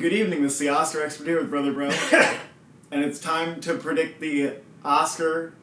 Good evening, this is the Oscar Expert here with Brother Bro. And it's time to predict the Oscar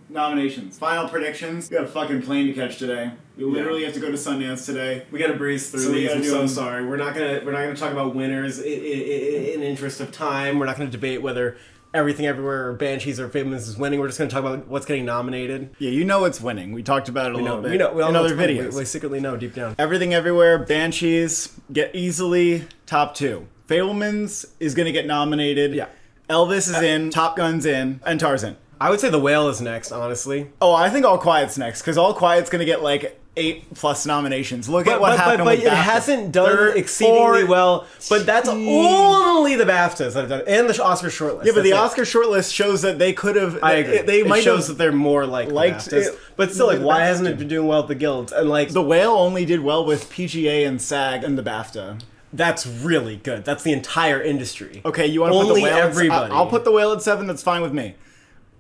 nominations. Final predictions. We got a fucking plane to catch today. We literally have to go to Sundance today. We gotta breeze through these. I'm so sorry. We're not gonna talk about winners in interest of time. We're not gonna debate whether Everything Everywhere or Banshees or Fablemans is winning. We're just gonna talk about what's getting nominated. Yeah, you know it's winning. We talked about it a little bit. We all in know other videos. We secretly know deep down. Everything Everywhere, Banshees get easily top 2. Fablemans is gonna get nominated. Yeah. Elvis is in, Top Gun's in, and Tarzan. I would say The Whale is next, honestly. Oh, I think All Quiet's next, because All Quiet's gonna get like 8+ nominations. Look at what happened with BAFTA. But it hasn't done exceedingly well. But that's only the BAFTAs that have done it. And the Oscar shortlist. Yeah, but the Oscar shortlist shows that they could have... I agree. They might shows that they're more like liked BAFTAs. But still, like, why hasn't it been doing well at the guilds? And like, The Whale only did well with PGA and SAG and the BAFTA. that's really good. That's the entire industry. Okay, you want to put The Whale... everybody. I'll put The Whale at 7. That's fine with me.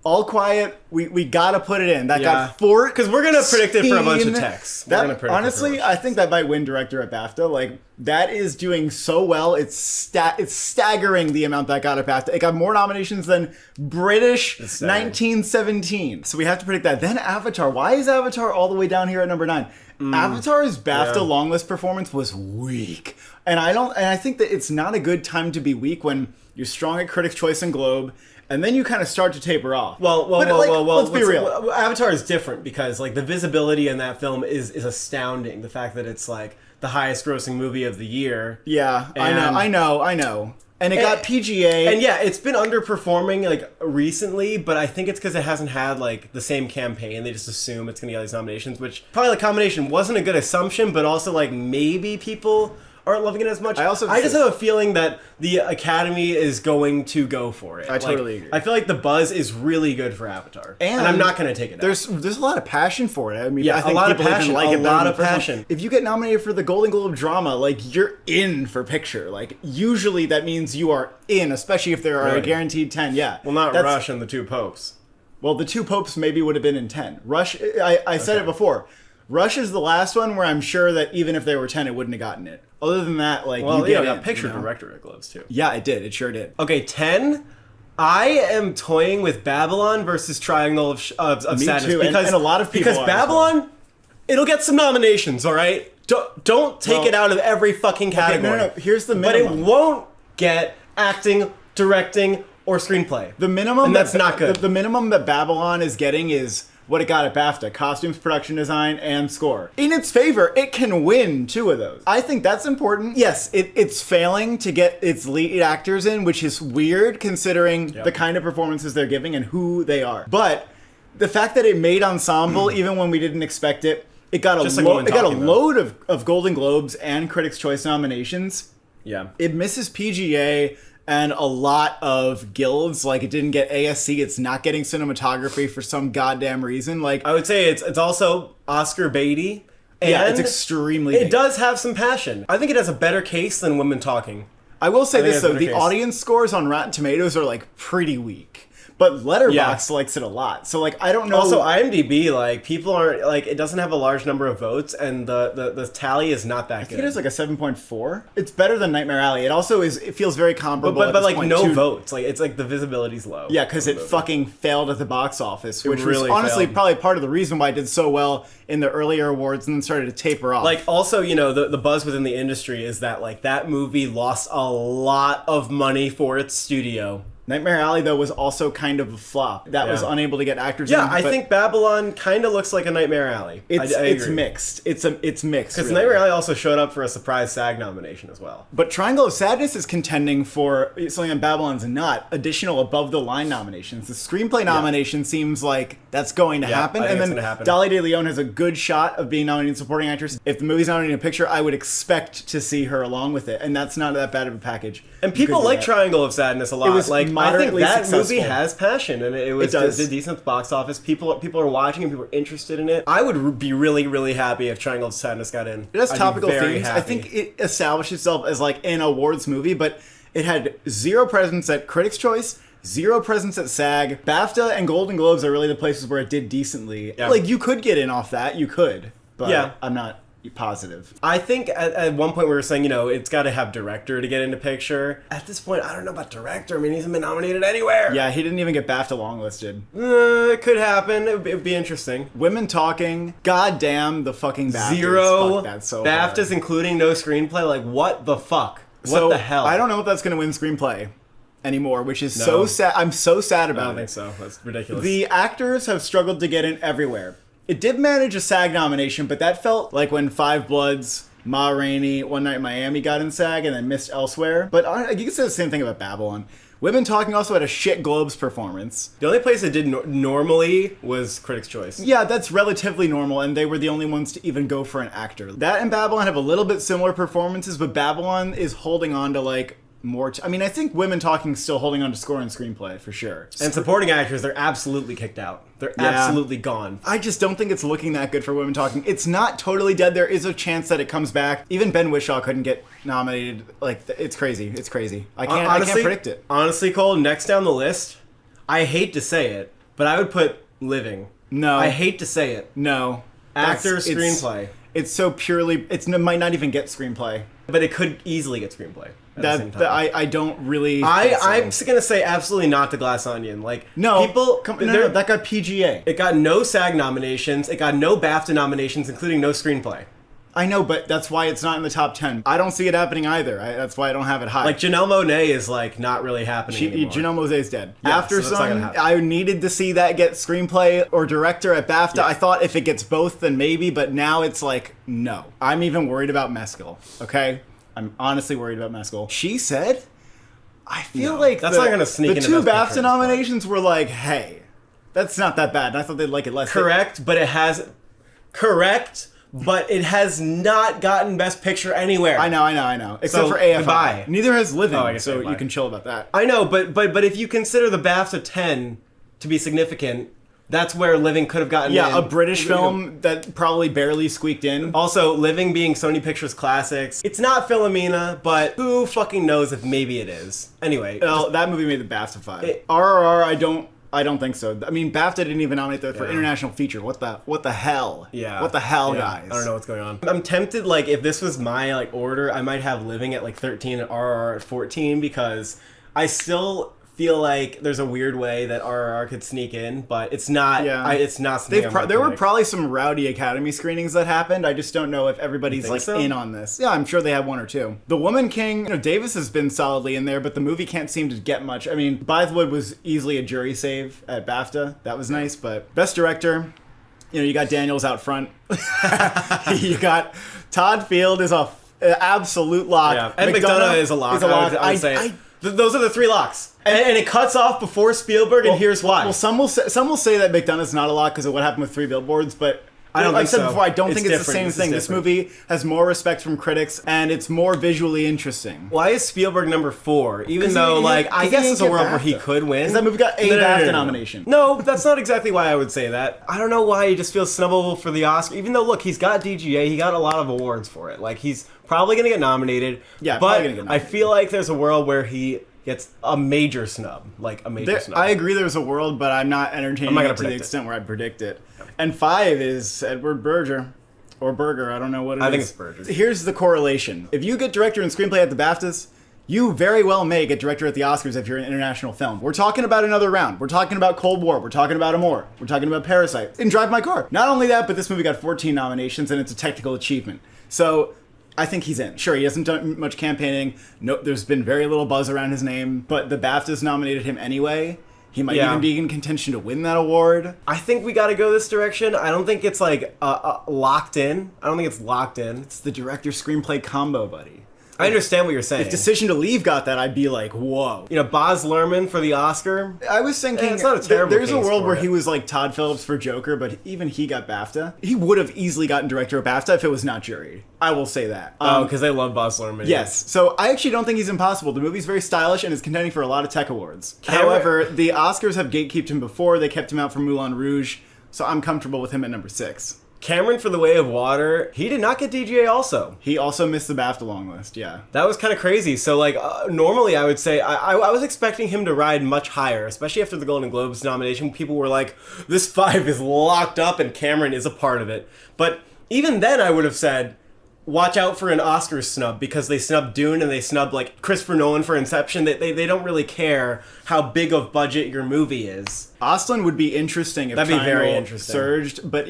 All Quiet, we gotta put it in. That got 4... Because we're gonna predict it for a bunch of texts. Honestly, I think that might win director at BAFTA. Like, that is doing so well. It's staggering the amount that got at BAFTA. It got more nominations than British 1917. So we have to predict that. Then Avatar. Why is Avatar all the way down here at number 9? Avatar's BAFTA long list performance was weak. And I think that it's not a good time to be weak when you're strong at Critics' Choice and Globe, and then you kind of start to taper off. Well, let's be real. Avatar is different because like the visibility in that film is astounding. The fact that it's like the highest grossing movie of the year. Yeah, I know. And it got PGA. And yeah, it's been underperforming like recently, but I think it's because it hasn't had like the same campaign. They just assume it's going to get all these nominations, which probably the combination wasn't a good assumption, but also like maybe people aren't loving it as much. I just have a feeling that the Academy is going to go for it. I totally agree. I feel like the buzz is really good for Avatar, and I'm not going to take it. There's a lot of passion for it. I mean, yeah, I think a lot of people passion. Even like a lot of passion. If you get nominated for the Golden Globe drama, like you're in for picture. Like usually that means you are in, especially if there are a guaranteed 10. Yeah. Well, not Rush and the Two Popes. Well, the Two Popes maybe would have been in 10. Rush. I said it before. Rush is the last one where I'm sure that even if they were 10, it wouldn't have gotten it. Other than that, like, well, you got picture director at Globes, too. Yeah, it did. It sure did. Okay, 10. I am toying with Babylon versus Triangle of Sadness. Too. Because, and a lot of people because Babylon, it'll get some nominations, all right? Don't take it out of every fucking category. Okay, no. Here's the minimum. But it won't get acting, directing, or screenplay. The minimum... And that's not good. The minimum that Babylon is getting is what it got at BAFTA: costumes, production design, and score. In its favor, it can win 2 of those. I think that's important. Yes, it's failing to get its lead actors in, which is weird considering the kind of performances they're giving and who they are. But the fact that it made ensemble, even when we didn't expect it, it got a load of Golden Globes and Critics' Choice nominations. Yeah. It misses PGA and a lot of guilds. Like, it didn't get ASC. It's not getting cinematography for some goddamn reason. Like, I would say it's also Oscar baity. And yeah, it's extremely It does have some passion. I think it has a better case than Women Talking. I will say this, though. The audience scores on Rotten Tomatoes are, like, pretty weak. But LETTERBOXD likes it a lot. So, like, I don't know. Also, IMDb, like, people aren't, like, it doesn't have a large number of votes, and the tally is not that good. I think it has, like, a 7.4. It's better than Nightmare Alley. It also it feels very comparable. But like, no votes. Like, it's like the visibility's low. Yeah, because it fucking failed at the box office, which was honestly probably part of the reason why it did so well in the earlier awards and then started to taper off. Like, also, you know, the buzz within the industry is that, like, that movie lost a lot of money for its studio. Nightmare Alley, though, was also kind of a flop. That was unable to get actors in. Yeah, I think Babylon kind of looks like a Nightmare Alley. It's mixed. It's mixed. Because Nightmare Alley also showed up for a surprise SAG nomination as well. But Triangle of Sadness is contending for something that Babylon's not, additional above-the-line nominations. The screenplay nomination seems like that's going to happen. I think and then Dolly De Leon has a good shot of being nominated supporting actress. If the movie's nominated in a picture, I would expect to see her along with it. And that's not that bad of a package. And people like Triangle of Sadness a lot. It was like, I think that successful. Movie has passion, and it did decent box office. People are watching, and people are interested in it. I would be really, really happy if Triangle of Sadness got in. It has topical themes. Happy. I think it established itself as like an awards movie, but it had 0 presence at Critics' Choice, 0 presence at SAG. BAFTA and Golden Globes are really the places where it did decently. Yeah. Like, you could get in off that, you could, but I'm not. positive. I think at one point we were saying, it's got to have director to get into picture. At this point, I don't know about director. I mean, he hasn't been nominated anywhere. Yeah, he didn't even get BAFTA longlisted. It could happen. It would be interesting. Women talking. God damn the fucking BAFTAs. 0 Fuck, that's so BAFTAs, hard. including no screenplay. Like, what the fuck? What the hell? I don't know if that's going to win screenplay anymore, which is so sad. I'm so sad about it. I don't think so. That's ridiculous. The actors have struggled to get in everywhere. It did manage a SAG nomination, but that felt like when Five Bloods, Ma Rainey, One Night in Miami got in SAG and then missed elsewhere. But you can say the same thing about Babylon. Women Talking also had a shit Globes performance. The only place it did normally was Critics' Choice. Yeah, that's relatively normal, and they were the only ones to even go for an actor. That and Babylon have a little bit similar performances, but Babylon is holding on to, like, more... I think Women Talking is still holding on to score and screenplay, for sure. And supporting actors, they're absolutely kicked out. They're absolutely gone. I just don't think it's looking that good for Women Talking. It's not totally dead. There is a chance that it comes back. Even Ben Whishaw couldn't get nominated. Like, it's crazy. It's crazy. I can't predict it. Honestly, Cole, next down the list, I hate to say it, but I would put Living. No. I hate to say it. No. Actor, screenplay. It's so purely... It might not even get screenplay. But it could easily get screenplay. I don't really... I'm gonna say absolutely not to Glass Onion. Like, no, people... No, that got PGA. It got no SAG nominations. It got no BAFTA nominations, including no screenplay. I know, but that's why it's not in the top 10. I don't see it happening either. That's why I don't have it high. Like, Janelle Monáe is, like, not really happening anymore. Janelle Monáe's dead. Yeah, After so Sun, I needed to see that get screenplay or director at BAFTA. Yeah. I thought if it gets both, then maybe, but now it's like, no. I'm even worried about Mescal, okay? I'm honestly worried about Mescal. She said, I feel like that's not going to sneak into the two BAFTA nominations were like, hey, that's not that bad. And I thought they'd like it less. Correct, but it has not gotten Best Picture anywhere. I know. Except for AFI. Goodbye. Neither has Living, I guess so goodbye. You can chill about that. I know, but if you consider the BAFTA 10 to be significant, that's where Living could have gotten in. Yeah, a British film that probably barely squeaked in. Also, Living being Sony Pictures Classics. It's not Philomena, but who fucking knows if maybe it is. Anyway. Well, that movie made the BAFTA 5. RRR, I don't think so. I mean, BAFTA didn't even nominate that for international feature. What the hell? Yeah. What the hell, yeah. guys? I don't know what's going on. I'm tempted, like, if this was my, like, order, I might have Living at, like, 13 and RRR at 14 because I still feel like there's a weird way that RRR could sneak in, but it's not. Yeah. It's not something. There were probably some rowdy Academy screenings that happened. I just don't know if everybody's like in on this. Yeah, I'm sure they have one or two. The Woman King, Davis has been solidly in there, but the movie can't seem to get much. I mean, Bythewood was easily a jury save at BAFTA. That was nice, but Best Director, you got Daniels out front. You got Todd Field is a absolute lock. Yeah. And McDonough is a lock. I would say. Those are the three locks. And it cuts off before Spielberg, and here's why. Well, some will say that McDonough's not a lock because of what happened with Three Billboards, but I don't like think so. I said before, I don't think it's the same thing. This movie has more respect from critics, and it's more visually interesting. Why is Spielberg number 4? Even though, I guess there's a world where he could win. Because that movie got a BAFTA nomination. No, that's not exactly why I would say that. I don't know why he just feels snubbable for the Oscar. Even though, look, he's got DGA, he got a lot of awards for it. Like, he's probably going to get nominated. Yeah, but get nominated. I feel like there's a world where he gets a major snub, snub. I agree there's a world, but I'm not entertaining it to the extent where I'd predict it. And 5 is Edward Berger. Or Berger, I don't know what it is. I think it's Berger. Here's the correlation. If you get director and screenplay at the BAFTAs, you very well may get director at the Oscars if you're an international film. We're talking about another round. We're talking about Cold War. We're talking about Amour. We're talking about Parasite. And Drive My Car. Not only that, but this movie got 14 nominations, and it's a technical achievement. So I think he's in. Sure, he hasn't done much campaigning. No, there's been very little buzz around his name, but the BAFTAs nominated him anyway. He might even be in contention to win that award. I think we got to go this direction. I don't think it's locked in. I don't think it's locked in. It's the director-screenplay combo, buddy. I understand what you're saying. If Decision to Leave got that, I'd be like, whoa. Baz Luhrmann for the Oscar? I was thinking, it's not a terrible there's a case world for where it. he was like Todd Phillips for Joker, but even he got BAFTA. He would have easily gotten director of BAFTA if it was not juried. I will say that. Because they love Baz Luhrmann. Yes. So I actually don't think he's impossible. The movie's very stylish and is contending for a lot of tech awards. However, the Oscars have gatekeeped him before. They kept him out from Moulin Rouge, so I'm comfortable with him at number 6. Cameron for The Way of Water, he did not get DGA also. He also missed the BAFTA long list, yeah. That was kind of crazy. So, normally I would say, I was expecting him to ride much higher, especially after the Golden Globes nomination. People were like, this 5 is locked up and Cameron is a part of it. But even then I would have said, watch out for an Oscar snub, because they snubbed Dune and they snubbed like Christopher Nolan for Inception. They don't really care how big of budget your movie is. Austin would be interesting if That'd be very Triangle interesting. surged, but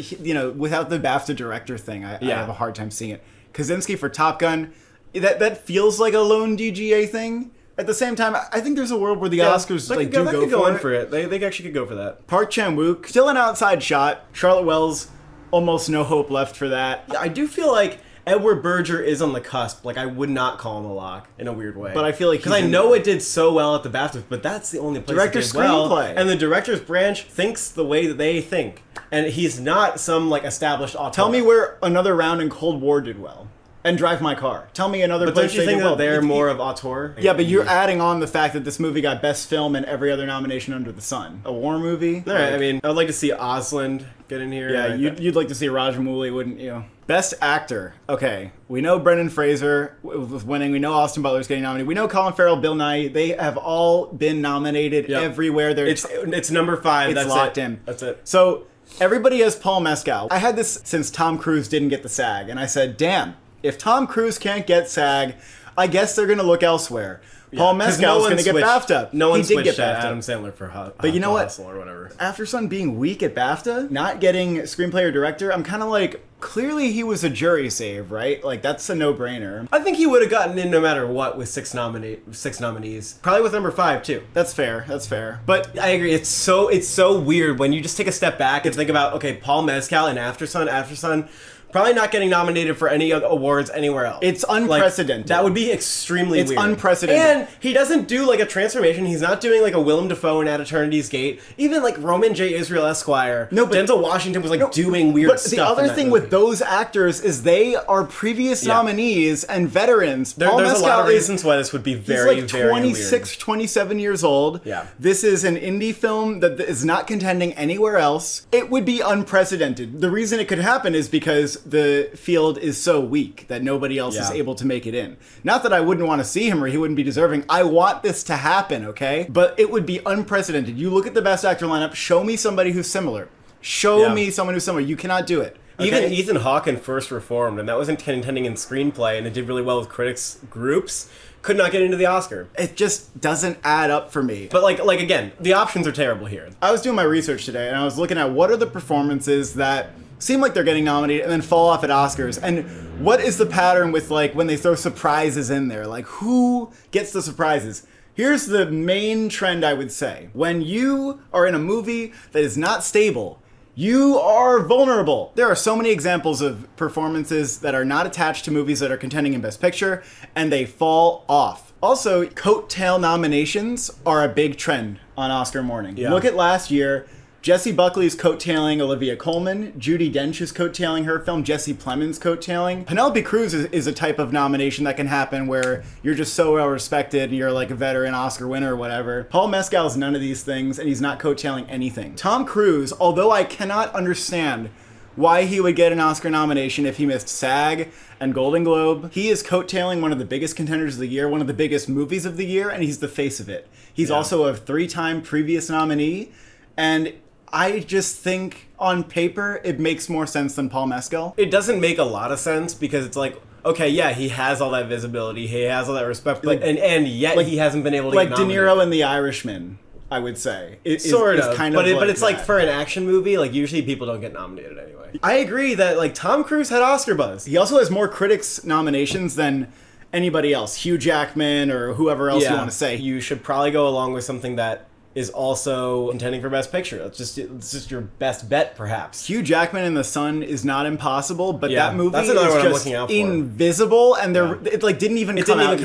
without the BAFTA director thing, I have a hard time seeing it. Kaczynski for Top Gun, that feels like a lone DGA thing. At the same time, I think there's a world where the Oscars they do could go in for it. They actually could go for that. Park Chan-wook, still an outside shot. Charlotte Wells, almost no hope left for that. I do feel like Edward Berger is on the cusp. Like, I would not call him a lock in a weird way. But I feel like because I know it did so well at the BAFTAs, but that's the only place Director it did well. screenplay. And the director's branch thinks the way that they think, and he's not some like established auteur. Tell me where Another Round in Cold War did well. And Drive My Car. Tell me another But place don't you they think did that well. they're more of auteur? Yeah, but you're adding on the fact that this movie got Best Film and every other nomination under the sun. A war movie? All right, I mean, I would like to see Osland get in here. Yeah, you'd like to see Rajamouli, wouldn't you? Best Actor. Okay, we know Brendan Fraser was winning. We know Austin Butler's getting nominated. We know Colin Farrell, Bill Nighy. They have all been nominated everywhere. It's number 5. It's That's locked it. in. That's it. So everybody has Paul Mescal. I had this since Tom Cruise didn't get the SAG, and I said, damn, if Tom Cruise can't get SAG, I guess they're going to look elsewhere. Paul Mescal is going to get BAFTA. No one he did switched get to BAFTA. Adam Sandler for But you know what? Hustle or whatever. After Sun being weak at BAFTA, not getting screenplay or director, I'm kind of like, clearly he was a jury save, right? Like, that's a no-brainer. I think he would have gotten in no matter what with 6 nominees. Probably with number 5 too. That's fair. That's fair. But I agree. It's so weird when you just take a step back and think about, okay, Paul Mescal and After Sun, probably not getting nominated for any other awards anywhere else. It's unprecedented. Like, that would be extremely weird. It's unprecedented. And he doesn't do like a transformation. He's not doing like a Willem Dafoe in At Eternity's Gate. Even like Roman J. Israel Esquire. No, but Denzel Washington was like doing weird but stuff. the other thing with those actors is they are previous nominees and veterans. Paul There's Mescal a lot of reasons why this would be very, he's like very 26, weird. 27 years old. Yeah. This is an indie film that is not contending anywhere else. It would be unprecedented. The reason it could happen is because the field is so weak that nobody else is able to make it in. Not that I wouldn't want to see him or he wouldn't be deserving. I want this to happen, okay? But it would be unprecedented. You look at the Best Actor lineup, show me somebody who's similar. Show me someone who's similar. You cannot do it. Okay? Even Ethan Hawke in First Reformed, and that wasn't contending in screenplay, and it did really well with critics groups, could not get into the Oscar. It just doesn't add up for me. But like again, the options are terrible here. I was doing my research today, and I was looking at what are the performances that seem like they're getting nominated and then fall off at Oscars, and what is the pattern with like when they throw surprises in there? Like, who gets the surprises? Here's the main trend, I would say. When you are in a movie that is not stable, you are vulnerable. There are so many examples of performances that are not attached to movies that are contending in Best Picture, and they fall off. Also, coattail nominations are a big trend on Oscar morning. Yeah. Look at last year. Jessie Buckley's coattailing Olivia Colman. Judi Dench is coattailing her film. Jesse Plemons coattailing. Penelope Cruz is a type of nomination that can happen where you're just so well respected and you're like a veteran Oscar winner or whatever. Paul Mescal is none of these things, and he's not coattailing anything. Tom Cruise, although I cannot understand why he would get an Oscar nomination if he missed SAG and Golden Globe, he is coattailing one of the biggest contenders of the year, one of the biggest movies of the year, and he's the face of it. He's also a 3-time previous nominee, and I just think on paper it makes more sense than Paul Mescal. It doesn't make a lot of sense because it's like, okay, yeah, he has all that visibility, he has all that respect, but and yet he hasn't been able to like get De nominated. Niro in The Irishman, I would say. Sort of, kind but of but it's like that. for an action movie, like usually people don't get nominated anyway. I agree that like Tom Cruise had Oscar buzz. He also has more critics nominations than anybody else. Hugh Jackman or whoever else you want to say. You should probably go along with something that is also contending for Best Picture. It's just your best bet, perhaps. Hugh Jackman in The Sun is not impossible, but that movie that's another is one I'm just looking out for. invisible, and it like didn't even come out. It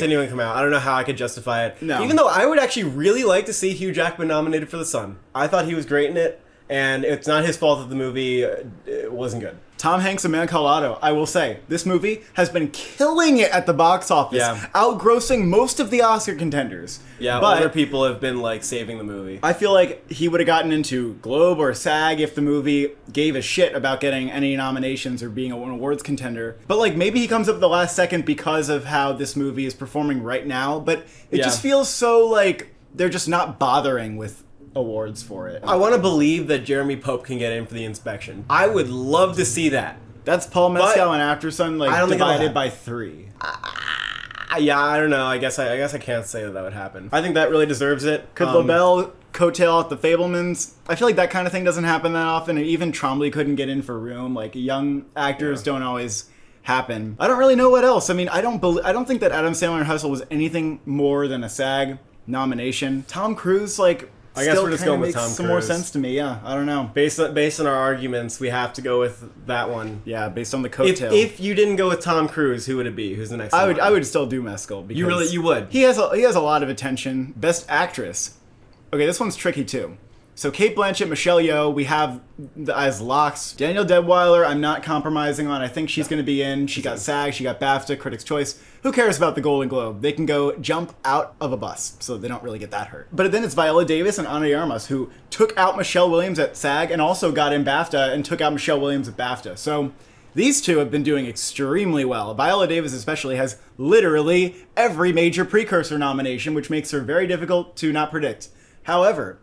didn't even come out. I don't know how I could justify it. No. Even though I would actually really like to see Hugh Jackman nominated for The Sun. I thought he was great in it, and it's not his fault that the movie wasn't good. Tom Hanks, A Man Called Otto. I will say, this movie has been killing it at the box office, outgrossing most of the Oscar contenders. Yeah, but other people have been like saving the movie. I feel like he would have gotten into Globe or SAG if the movie gave a shit about getting any nominations or being an awards contender. But like maybe he comes up at the last second because of how this movie is performing right now. But it just feels so like they're just not bothering with awards for it. I want to believe that Jeremy Pope can get in for The Inspection. I would love to see that. That's Paul Mescal and After Sun I don't think it'll divided happen. by 3. Yeah, I don't know. I guess I can't say that would happen. I think that really deserves it. Could LaBelle coattail out the Fabelmans? I feel like that kind of thing doesn't happen that often. And even Trombley couldn't get in for Room. Like, young actors don't always happen. I don't really know what else. I mean, I don't think that Adam Sandler Hustle was anything more than a SAG nomination. Tom Cruise, like, I guess we're just going with Tom some more Cruise. sense to me. Yeah, I don't know. Based on our arguments, we have to go with that one. Yeah, based on the coattail. If you didn't go with Tom Cruise, who would it be? Who's the next? I would still do Mescal. Because You would. He has a lot of attention. Best Actress. Okay, this one's tricky too. So Cate Blanchett, Michelle Yeoh, we have as locks. Danielle Deadwyler, I'm not compromising on. I think she's going to be in. She got SAG, she got BAFTA, Critics' Choice. Who cares about the Golden Globe? They can go jump out of a bus, so they don't really get that hurt. But then it's Viola Davis and Ana de Armas, who took out Michelle Williams at SAG and also got in BAFTA and took out Michelle Williams at BAFTA. So these two have been doing extremely well. Viola Davis especially has literally every major precursor nomination, which makes her very difficult to not predict. However,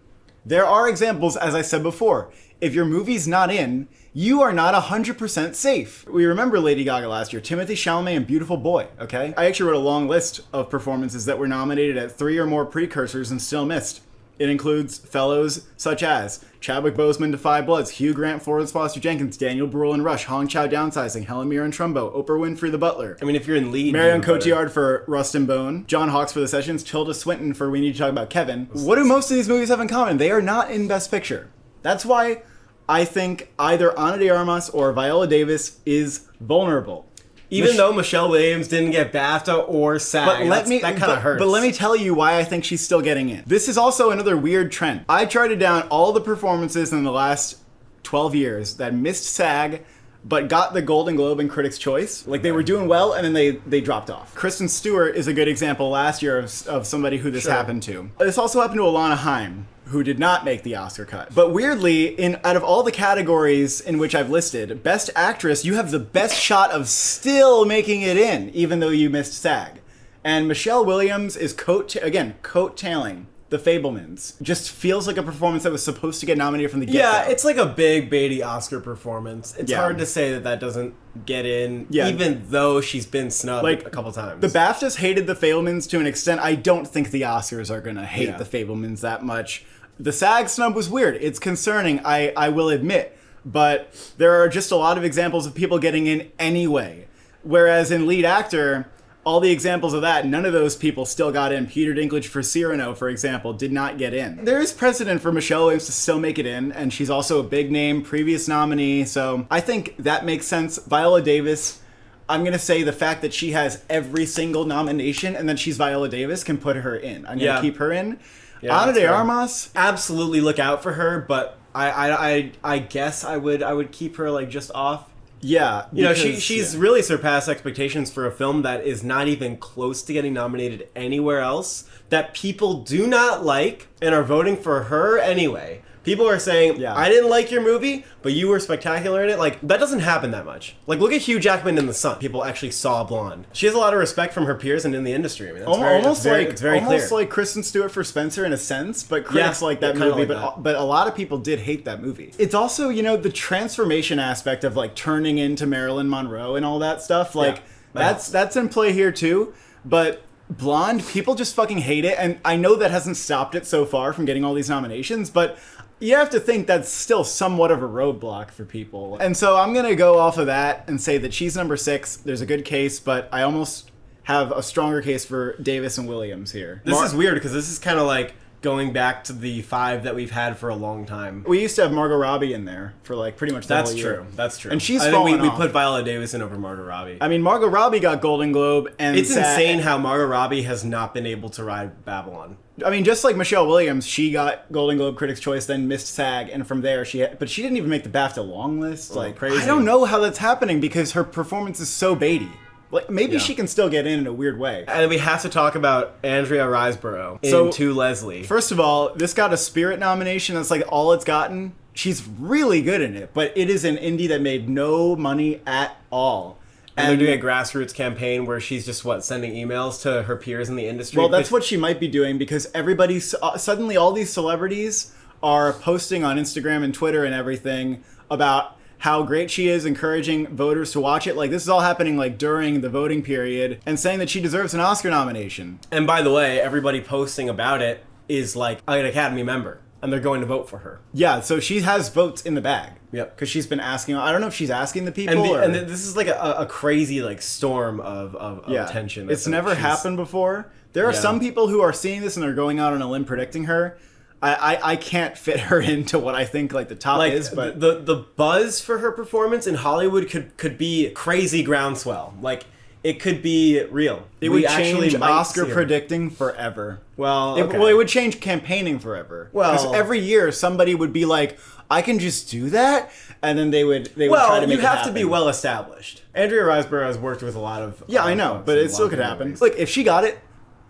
there are examples, as I said before. If your movie's not in, you are not 100% safe. We remember Lady Gaga last year, Timothée Chalamet and Beautiful Boy, okay? I actually wrote a long list of performances that were nominated at 3 or more precursors and still missed. It includes fellows such as Chadwick Boseman to Five Bloods, Hugh Grant, Florence Foster Jenkins, Daniel Bruhl in Rush, Hong Chow Downsizing, Helen Mirren Trumbo, Oprah Winfrey The Butler. I mean, if you're in lead, Marion Cotillard for Rust and Bone, John Hawkes for The Sessions, Tilda Swinton for We Need to Talk About Kevin. What do most of these movies have in common? They are not in Best Picture. That's why I think either Ana de Armas or Viola Davis is vulnerable. Even though Michelle Williams didn't get BAFTA or SAG, that kind of hurts. But let me tell you why I think she's still getting in. This is also another weird trend. I charted down all the performances in the last 12 years that missed SAG but got the Golden Globe and Critics' Choice. Like, they were doing well, and then they dropped off. Kristen Stewart is a good example last year of somebody who this happened to. This also happened to Alana Haim, who did not make the Oscar cut. But weirdly, out of all the categories in which I've listed, Best Actress, you have the best shot of still making it in, even though you missed SAG. And Michelle Williams is coattailing The Fabelmans. Just feels like a performance that was supposed to get nominated from the get-go. Yeah, it's like a big Beatty Oscar performance. It's hard to say that doesn't get in, even though she's been snubbed a couple times. The BAFTAs hated The Fabelmans to an extent. I don't think the Oscars are going to hate The Fabelmans that much. The SAG snub was weird. It's concerning, I will admit. But there are just a lot of examples of people getting in anyway. Whereas in lead actor, all the examples of that, none of those people still got in. Peter Dinklage for Cyrano, for example, did not get in. There is precedent for Michelle Williams to still make it in, and she's also a big name, previous nominee, so I think that makes sense. Viola Davis, I'm going to say the fact that she has every single nomination and that she's Viola Davis can put her in. I'm going to keep her in. Ana de Armas, absolutely look out for her, but I guess I would keep her like just off. Yeah, you know, she's really surpassed expectations for a film that is not even close to getting nominated anywhere else, that people do not like and are voting for her anyway. People are saying, I didn't like your movie, but you were spectacular in it. Like, that doesn't happen that much. Like, look at Hugh Jackman in The Sun. People actually saw Blonde. She has a lot of respect from her peers and in the industry. I mean, it's very clear. Like Kristen Stewart for Spencer in a sense, but critics like that movie. But a lot of people did hate that movie. It's also, you know, the transformation aspect of like turning into Marilyn Monroe and all that stuff. Like, that's in play here too. But Blonde, people just fucking hate it, and I know that hasn't stopped it so far from getting all these nominations, but you have to think that's still somewhat of a roadblock for people. And so I'm going to go off of that and say that she's number 6. There's a good case, but I almost have a stronger case for Davis and Williams here. This is weird because this is kind of like going back to the 5 that we've had for a long time. We used to have Margot Robbie in there for like pretty much the whole year. That's true. And she's we put Viola Davis in over Margot Robbie. I mean, Margot Robbie got Golden Globe, and it's insane how Margot Robbie has not been able to ride Babylon. I mean, just like Michelle Williams, she got Golden Globe, Critics' Choice, then missed SAG, and from there but she didn't even make the BAFTA long list. Like, crazy. I don't know how that's happening because her performance is so Beatty. Like, maybe she can still get in a weird way. And we have to talk about Andrea Riseborough in To Leslie. First of all, this got a Spirit nomination. That's like all it's gotten. She's really good in it, but it is an indie that made no money at all. And they're doing a grassroots campaign where she's just, sending emails to her peers in the industry? Well, that's what she might be doing because everybody, suddenly all these celebrities are posting on Instagram and Twitter and everything about how great she is, encouraging voters to watch it. Like, this is all happening, like, during the voting period, and saying that she deserves an Oscar nomination. And by the way, everybody posting about it is, like, an Academy member, and they're going to vote for her. Yeah, so she has votes in the bag. Yep. Because she's been asking, I don't know if she's asking the people And this is, like, a crazy, like, storm of attention. It's never happened before. There are some people who are seeing this and are going out on a limb predicting her. I can't fit her into what I think like the top is, but the buzz for her performance in Hollywood could be crazy groundswell. Like, it could be real. It would change Oscar predicting forever. Well, it would change campaigning forever. Well, because every year somebody would be like, I can just do that, and then they would try to make it happen. You have to be well established. Andrea Riseborough has worked with a lot of I know, but it still could happen. Like, if she got it,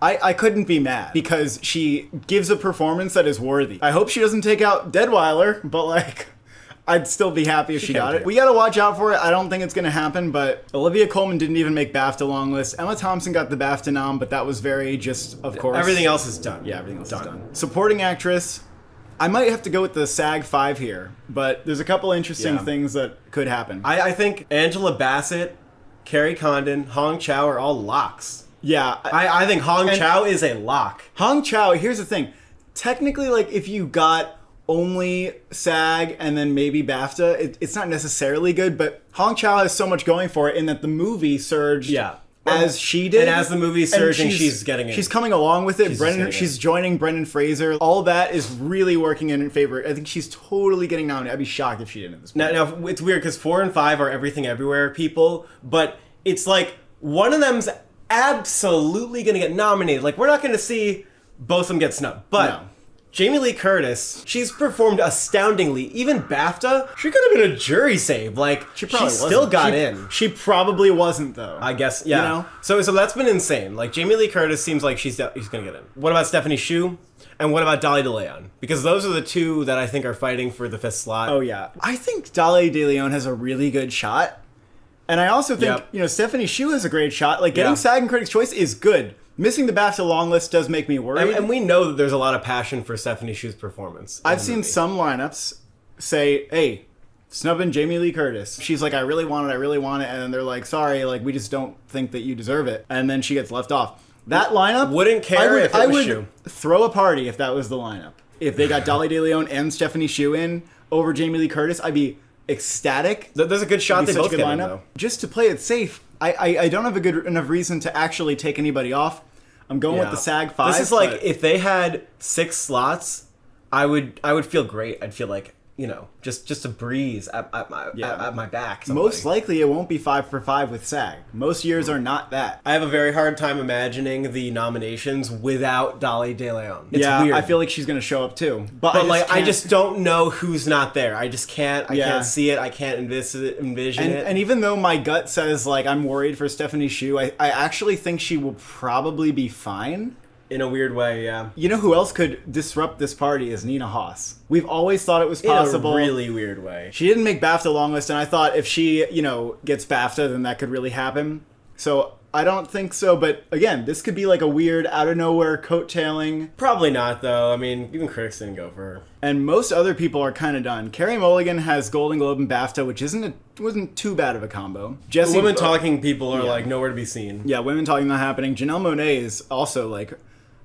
I couldn't be mad because she gives a performance that is worthy. I hope she doesn't take out Deadweiler, but like, I'd still be happy if she got it. We gotta watch out for it. I don't think it's gonna happen, but Olivia Colman didn't even make BAFTA long list. Emma Thompson got the BAFTA nom, but that was very just, of course. Everything else is done. Yeah, everything else is done. Supporting actress, I might have to go with the SAG 5 here, but there's a couple interesting things that could happen. I think Angela Bassett, Carrie Condon, Hong Chow are all locks. Yeah. I think Hong Chow is a lock. Hong Chow, here's the thing. Technically, like, if you got only SAG and then maybe BAFTA, it's not necessarily good, but Hong Chow has so much going for it in that the movie surged as she did. And as the movie surged, she's getting it. She's coming along with it. She's joining Brendan Fraser. All that is really working in favor. I think she's totally getting nominated. I'd be shocked if she didn't at this point. Now it's weird because 4 and 5 are Everything Everywhere people, but it's like one of them's absolutely going to get nominated. Like, we're not going to see both of them get snubbed. But Jamie Lee Curtis, she's performed astoundingly. Even BAFTA, she could have been a jury save. Like, she still got in. She probably wasn't, though. I guess, yeah. You know? So that's been insane. Like, Jamie Lee Curtis seems like she's going to get in. What about Stephanie Hsu? And what about Dolly DeLeon? Because those are the two that I think are fighting for the 5th slot. Oh, yeah. I think Dolly DeLeon has a really good shot. And I also think, Stephanie Hsu has a great shot. Like, getting SAG and Critics' Choice is good. Missing the BAFTA long list does make me worried. And we know that there's a lot of passion for Stephanie Hsu's performance. I've seen some lineups say, hey, snubbing Jamie Lee Curtis. She's like, I really want it. And then they're like, sorry, like, we just don't think that you deserve it. And then she gets left off. That lineup... Wouldn't care if it was Hsu. I would throw a party if that was the lineup. If they got Dolly DeLeon and Stephanie Hsu in over Jamie Lee Curtis, I'd be ecstatic. There's a good shot they both get in, though. Just to play it safe, I don't have a good enough reason to actually take anybody off. I'm going with the SAG 5. This is like, if they had 6 slots, I would feel great. I'd feel like, just a breeze at my back. Most likely it won't be 5 for 5 with SAG. Most years are not that. I have a very hard time imagining the nominations without Dolly DeLeon. It's weird. I feel like she's going to show up too. But I just don't know who's not there. I just can't. I can't see it. I can't envision it. And even though my gut says like I'm worried for Stephanie Hsu, I actually think she will probably be fine. In a weird way, yeah. You know who else could disrupt this party is Nina Hoss. We've always thought it was possible. In a really weird way. She didn't make BAFTA long list, and I thought if she, gets BAFTA, then that could really happen. So I don't think so, but again, this could be like a weird, out-of-nowhere coattailing. Probably not, though. I mean, even critics didn't go for her. And most other people are kind of done. Carey Mulligan has Golden Globe and BAFTA, which wasn't too bad of a combo. The women talking people are, like, nowhere to be seen. Yeah, women talking not happening. Janelle Monáe is also, like...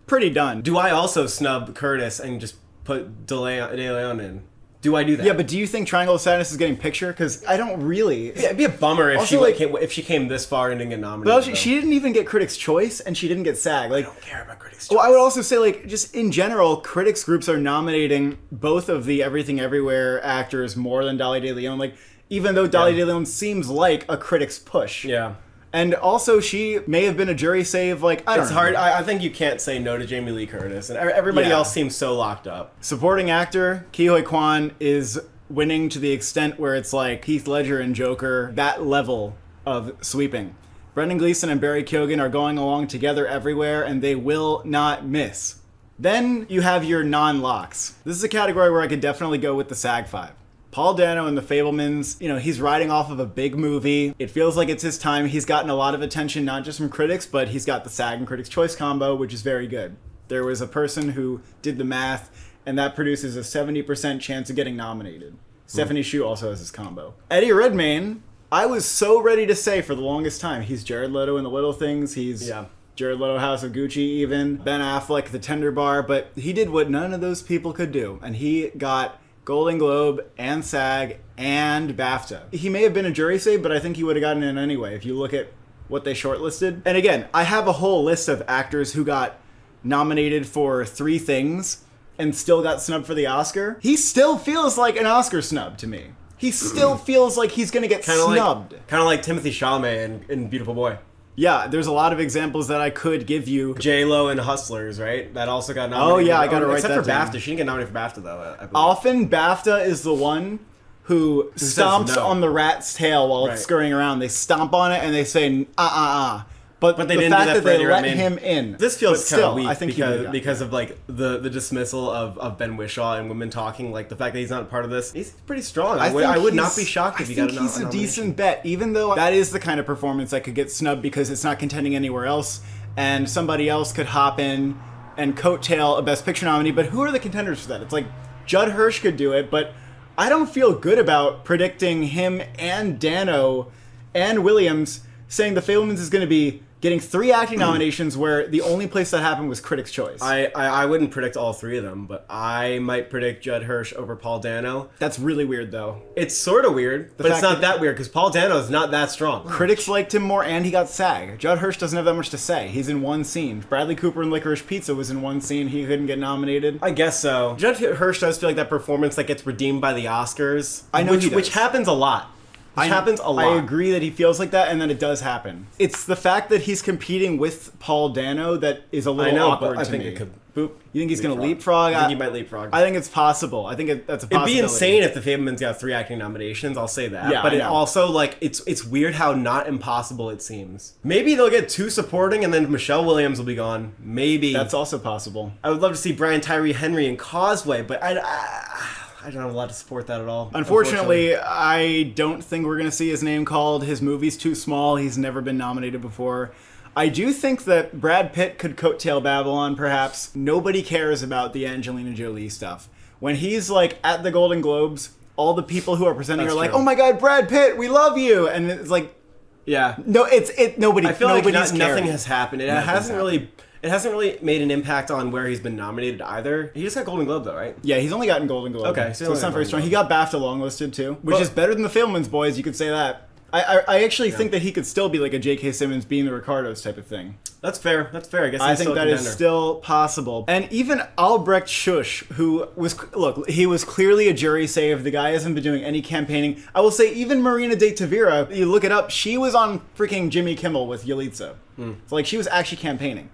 pretty done. Do I also snub Curtis and just put DeLeon in? Do I do that? Yeah, but do you think Triangle of Sadness is getting picture? Because I don't really. Yeah, it'd be a bummer if she came this far and didn't get nominated. Well, she didn't even get Critics' Choice, and she didn't get SAG. Like, I don't care about Critics' Choice. Well, I would also say, like, just in general, critics groups are nominating both of the Everything Everywhere actors more than Dolly DeLeon. Like, even though Dolly DeLeon seems like a critic's push. Yeah. And also, she may have been a jury save, like, I don't know. It's hard. I think you can't say no to Jamie Lee Curtis. And everybody else seems so locked up. Supporting actor, Ke Huy Quan is winning to the extent where it's like Heath Ledger and Joker, that level of sweeping. Brendan Gleeson and Barry Keoghan are going along together everywhere, and they will not miss. Then you have your non-locks. This is a category where I could definitely go with the SAG 5. Paul Dano and the Fabelmans, he's riding off of a big movie. It feels like it's his time. He's gotten a lot of attention, not just from critics, but he's got the SAG and Critics' Choice combo, which is very good. There was a person who did the math, and that produces a 70% chance of getting nominated. Stephanie Hsu also has this combo. Eddie Redmayne, I was so ready to say for the longest time, he's Jared Leto in The Little Things. He's Jared Leto, House of Gucci even. Ben Affleck, The Tender Bar. But he did what none of those people could do. And he got Golden Globe and SAG and BAFTA. He may have been a jury save, but I think he would have gotten in anyway if you look at what they shortlisted. And again, I have a whole list of actors who got nominated for 3 things and still got snubbed for the Oscar. He still feels like an Oscar snub to me. He still feels like he's going to get snubbed. Kind of like Timothée Chalamet in Beautiful Boy. Yeah, there's a lot of examples that I could give you. J-Lo in Hustlers, right? That also got nominated. Oh yeah, I gotta write that down. Except for BAFTA. She didn't get nominated for BAFTA though, I believe. Often BAFTA is the one who stomps on the rat's tail while it's scurrying around. They stomp on it and they say, But they the didn't fact do that that for they Eddie let Redmayne. him in. This feels kind of weak I think because of like the dismissal of Ben Whishaw and Women Talking. Like the fact that he's not a part of this, he's pretty strong. I would not be shocked if he got a nomination. I think he's a decent bet, even though that is the kind of performance that could get snubbed because it's not contending anywhere else, and somebody else could hop in and coattail a Best Picture nominee. But who are the contenders for that? It's like Judd Hirsch could do it, but I don't feel good about predicting him and Dano and Williams saying The Fabelmans is going to be getting 3 acting nominations where the only place that happened was Critics' Choice. I wouldn't predict all 3 of them, but I might predict Judd Hirsch over Paul Dano. That's really weird, though. It's sort of weird, but it's not that weird because Paul Dano is not that strong. Critics liked him more, and he got SAG. Judd Hirsch doesn't have that much to say. He's in one scene. Bradley Cooper in Licorice Pizza was in one scene. He couldn't get nominated. I guess so. Judd Hirsch does feel like that performance that gets redeemed by the Oscars. I know which happens a lot. Happens a lot. I agree that he feels like that, and then it does happen. It's the fact that he's competing with Paul Dano that is a little awkward to me. I think it could. Boop. You think he's going to leapfrog? I think he might leapfrog. I think it's possible. I think that's a possibility. It'd be insane if The Fabelmans got 3 acting nominations. I'll say that. Yeah, but it also like it's weird how not impossible it seems. Maybe they'll get 2 supporting, and then Michelle Williams will be gone. Maybe that's also possible. I would love to see Brian Tyree Henry in Causeway, but I don't have a lot to support that at all. Unfortunately, I don't think we're going to see his name called. His movie's too small. He's never been nominated before. I do think that Brad Pitt could coattail Babylon, perhaps. Nobody cares about the Angelina Jolie stuff. When he's, like, at the Golden Globes, all the people who are presenting are like, oh my god, Brad Pitt, we love you! And it's like... Yeah. No, nobody... I feel like nothing has happened. It hasn't really made an impact on where he's been nominated either. He just got Golden Globe though, right? Yeah, he's only gotten Golden Globe. Okay, so it's not very strong. He got BAFTA longlisted too, which is better than The Fabelmans, boys. You could say that. I actually think that he could still be like a J.K. Simmons, Being the Ricardos type of thing. That's fair. I guess I think that is still possible. And even Albrecht Schusch, who he was clearly a jury save. The guy hasn't been doing any campaigning. I will say even Marina de Tavira, you look it up, she was on freaking Jimmy Kimmel with Yalitza. So like she was actually campaigning.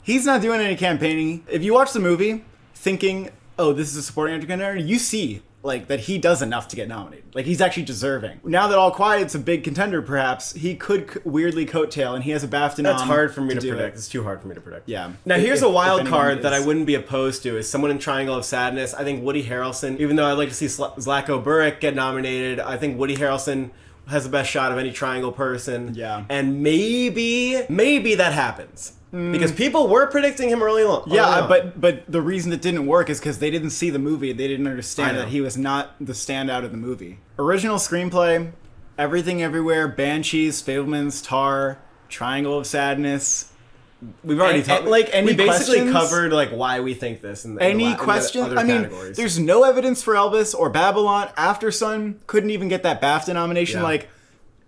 He's not doing any campaigning. If you watch the movie thinking, oh, this is a supporting actor contender, you see like that he does enough to get nominated. Like he's actually deserving. Now that All Quiet's a big contender, perhaps he could weirdly coattail, and he has a BAFTA nom. That's hard for me to predict. It's too hard for me to predict. Yeah. Now here's a wild card that I wouldn't be opposed to is someone in Triangle of Sadness. I think Woody Harrelson. Even though I'd like to see Zlatko Buric get nominated, I think Woody Harrelson has the best shot of any Triangle person. Yeah. And maybe that happens. Because people were predicting him early on. Yeah, but the reason it didn't work is because they didn't see the movie. They didn't understand that he was not the standout of the movie. Original screenplay, Everything Everywhere, Banshees, Fabelmans, Tar, Triangle of Sadness. We've already talked. Like any we basically questions? covered like why we think this. Any questions? I mean, there's no evidence for Elvis or Babylon. After Sun couldn't even get that BAFTA nomination. Yeah. Like,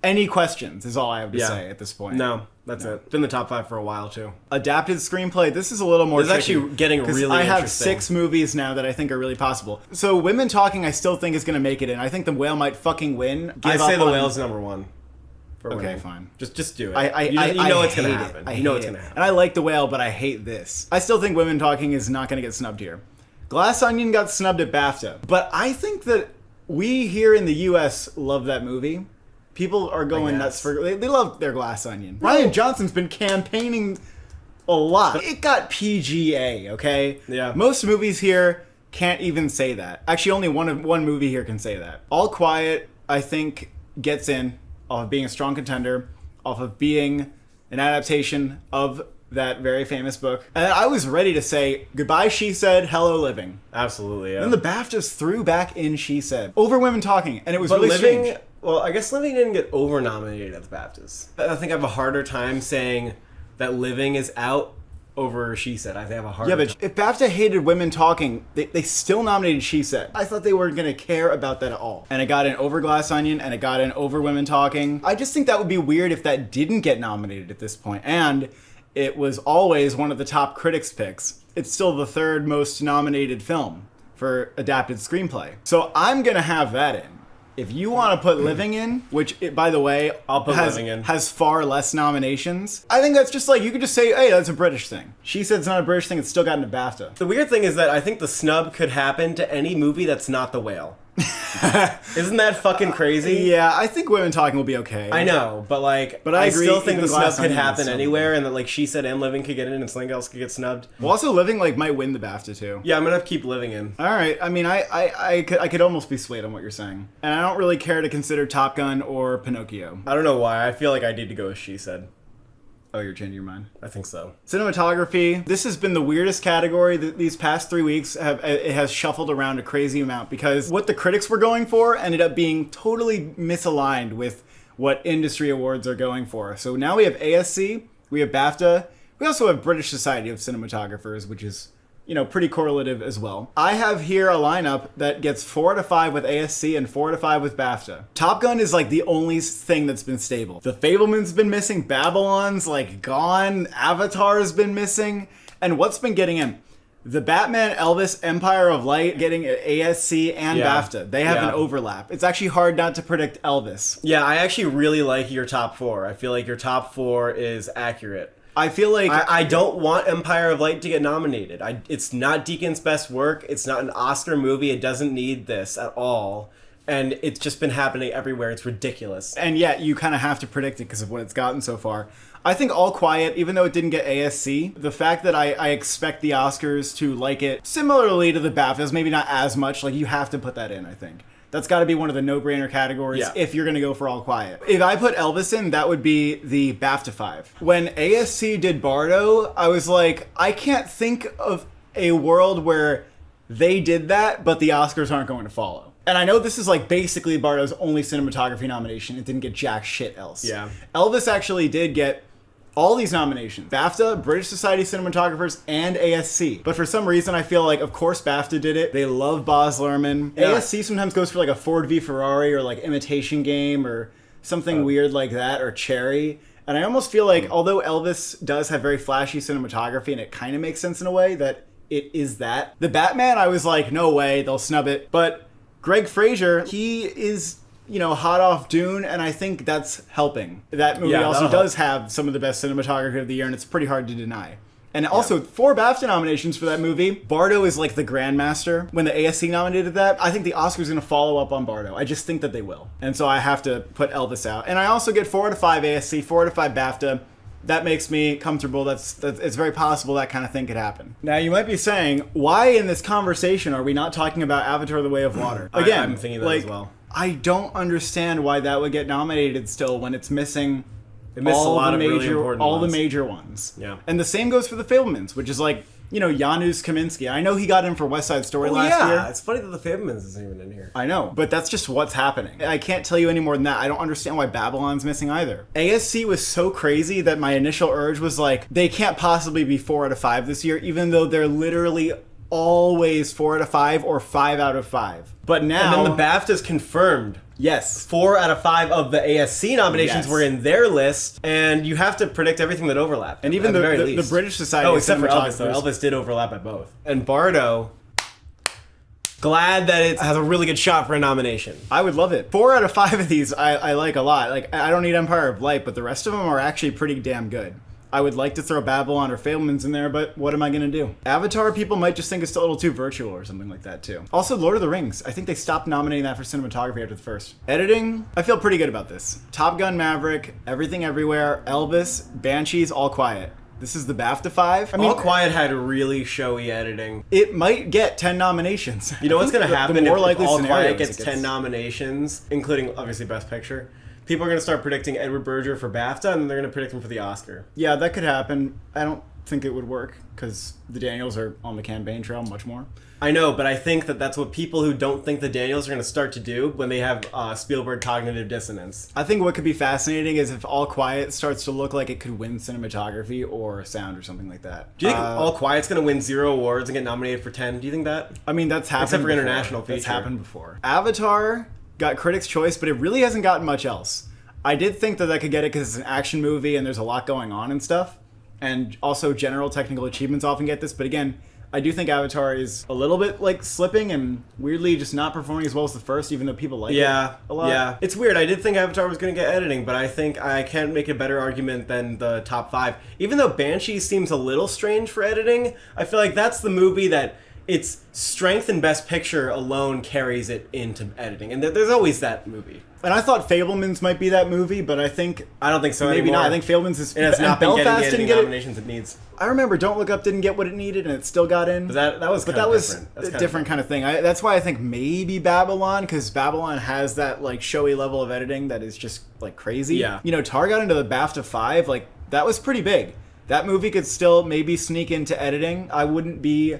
any questions is all I have to say at this point. No. That's it. It's been the top 5 for a while, too. Adapted screenplay. This is a little more tricky. It's actually getting really I have interesting. 6 movies now that I think are really possible. So Women Talking I still think is going to make it in. I think The Whale might fucking win. I say The Whale's number 1. Okay, fine. Just do it. You know it's going to happen. You know it's going to happen. And I like The Whale, but I hate this. I still think Women Talking is not going to get snubbed here. Glass Onion got snubbed at BAFTA. But I think that we here in the U.S. love that movie. People are going nuts for... They love their Glass Onion. Rian Johnson's been campaigning a lot. It got PGA, okay? Yeah. Most movies here can't even say that. Actually, only one movie here can say that. All Quiet, I think, gets in off of being a strong contender, off of being an adaptation of that very famous book. And I was ready to say, goodbye, She Said, hello, Living. Absolutely, yeah. And the BAFTAs threw back in She Said. Over Women Talking, and it was But really Living, strange. well, I guess Living didn't get over-nominated at the BAFTAs. I think I have a harder time saying that Living is out over She Said. I think I have a harder time. If BAFTA hated Women Talking, they still nominated She Said. I thought they weren't going to care about that at all. And it got in over Glass Onion, and it got in over Women Talking. I just think that would be weird if that didn't get nominated at this point. And it was always one of the top critics' picks. It's still the third most nominated film for adapted screenplay. So I'm going to have that in. If you want to put Living in, which, by the way, I'll put Living in. Has far less nominations, I think that's just like, you could just say, hey, that's a British thing. She Said it's not a British thing, it's still gotten a BAFTA. The weird thing is that I think the snub could happen to any movie that's not The Whale. Isn't that fucking crazy? Yeah, I think Women Talking will be okay. I know, but like, But I agree, still think even the snub Glass could Onion is happen so anywhere, and that like She Said and Living could get in, and something else could get snubbed. Well, also Living like might win the BAFTA too. Yeah, I'm gonna keep Living in. All right. I mean, I could almost be swayed on what you're saying, and I don't really care to consider Top Gun or Pinocchio. I don't know why. I feel like I need to go with She Said. Oh, you're changing your mind. I think so. Cinematography. This has been the weirdest category that these past 3 weeks it has shuffled around a crazy amount, because what the critics were going for ended up being totally misaligned with what industry awards are going for. So now we have ASC, we have BAFTA, we also have British Society of Cinematographers, which is, you know, pretty correlative as well. I have here a lineup that gets 4 out of 5 with ASC and 4 out of 5 with BAFTA. Top Gun is like the only thing that's been stable. The Fableman's been missing, Babylon's like gone, Avatar's been missing, and what's been getting in? The Batman, Elvis, Empire of Light getting ASC and BAFTA. They have an overlap. It's actually hard not to predict Elvis. Yeah, I actually really like your top 4. I feel like your top 4 is accurate. I feel like I don't want Empire of Light to get nominated. It's not Deacon's best work. It's not an Oscar movie. It doesn't need this at all. And it's just been happening everywhere. It's ridiculous. And yet you kind of have to predict it because of what it's gotten so far. I think All Quiet, even though it didn't get ASC, the fact that I expect the Oscars to like it similarly to the BAFTAs, maybe not as much, like you have to put that in, I think. That's got to be one of the no-brainer categories if you're going to go for All Quiet. If I put Elvis in, that would be the BAFTA 5. When ASC did Bardo, I was like, I can't think of a world where they did that, but the Oscars aren't going to follow. And I know this is like basically Bardo's only cinematography nomination. It didn't get jack shit else. Yeah. Elvis actually did get all these nominations. BAFTA, British Society of Cinematographers, and ASC. But for some reason, I feel like, of course, BAFTA did it. They love Baz Luhrmann. Yeah. ASC sometimes goes for like a Ford v Ferrari or like Imitation Game or something weird like that, or Cherry. And I almost feel like, although Elvis does have very flashy cinematography, and it kind of makes sense in a way that it is that. The Batman, I was like, no way, they'll snub it. But Greg Fraser, he is, you know, hot off Dune, and I think that's helping. That movie also does have some of the best cinematography of the year, and it's pretty hard to deny. And also, 4 BAFTA nominations for that movie. Bardo is like the grandmaster. When the ASC nominated that, I think the Oscars going to follow up on Bardo. I just think that they will. And so I have to put Elvis out. And I also get 4 out of 5 ASC, 4 out of 5 BAFTA. That makes me comfortable. It's very possible that kind of thing could happen. Now, you might be saying, why in this conversation are we not talking about Avatar: The Way of Water? Again, I'm thinking that as well. I don't understand why that would get nominated still when it's missing a lot of really important all ones. the major ones. Yeah. And the same goes for the Fablemans, which is like, you know, Janusz Kaminski. I know he got in for West Side Story last year. Yeah, it's funny that the Fablemans isn't even in here. I know, but that's just what's happening. I can't tell you any more than that. I don't understand why Babylon's missing either. ASC was so crazy that my initial urge was like, they can't possibly be 4 out of 5 this year, even though they're literally always 4 out of 5 or 5 out of 5. But now... And then the BAFTA's confirmed. Yes. 4 out of 5 of the ASC nominations were in their list, and you have to predict everything that overlapped. And even the British Society of except for Elvis, though. Cinematographers. Elvis did overlap at both. And Bardo, glad that it has a really good shot for a nomination. I would love it. 4 out of 5 of these I like a lot. Like, I don't need Empire of Light, but the rest of them are actually pretty damn good. I would like to throw Babylon or Fablemans in there, but what am I going to do? Avatar, people might just think it's a little too virtual or something like that, too. Also, Lord of the Rings. I think they stopped nominating that for cinematography after the first. Editing, I feel pretty good about this. Top Gun Maverick, Everything Everywhere, Elvis, Banshees, All Quiet. This is the BAFTA 5. I mean, All Quiet had really showy editing. It might get 10 nominations. You know what's going to happen the more if likely All scenario Quiet gets 10 nominations, including, obviously, Best Picture? people are going to start predicting Edward Berger for BAFTA, and they're going to predict him for the Oscar. Yeah, that could happen. I don't think it would work because the Daniels are on the campaign trail much more. I know, but I think that that's what people who don't think the Daniels are going to start to do when they have Spielberg cognitive dissonance. I think what could be fascinating is if All Quiet starts to look like it could win cinematography or sound or something like that. Do you think All Quiet's going to win 0 awards and get nominated for 10? Do you think that? I mean, that's happened Except for before. international feature. That's happened before. Avatar got Critics' Choice, but it really hasn't gotten much else. I did think that could get it because it's an action movie and there's a lot going on and stuff. And also general technical achievements often get this, but again, I do think Avatar is a little bit like slipping and weirdly just not performing as well as the first, even though people like it a lot. Yeah, it's weird. I did think Avatar was going to get editing, but I think I can't make a better argument than the top 5. Even though Banshee seems a little strange for editing, I feel like that's the movie that its strength in Best Picture alone carries it into editing, and there's always that movie. And I thought Fabelmans might be that movie, but I don't think so. Maybe anymore. not. I think Fabelmans is. It has not been Belfast getting didn't the get nominations it needs. I remember Don't Look Up didn't get what it needed, and it still got in. But that was a different kind of thing. That's why I think maybe Babylon, because Babylon has that like showy level of editing that is just like crazy. Yeah. You know, Tar got into the BAFTA 5. Like that was pretty big. That movie could still maybe sneak into editing. I wouldn't be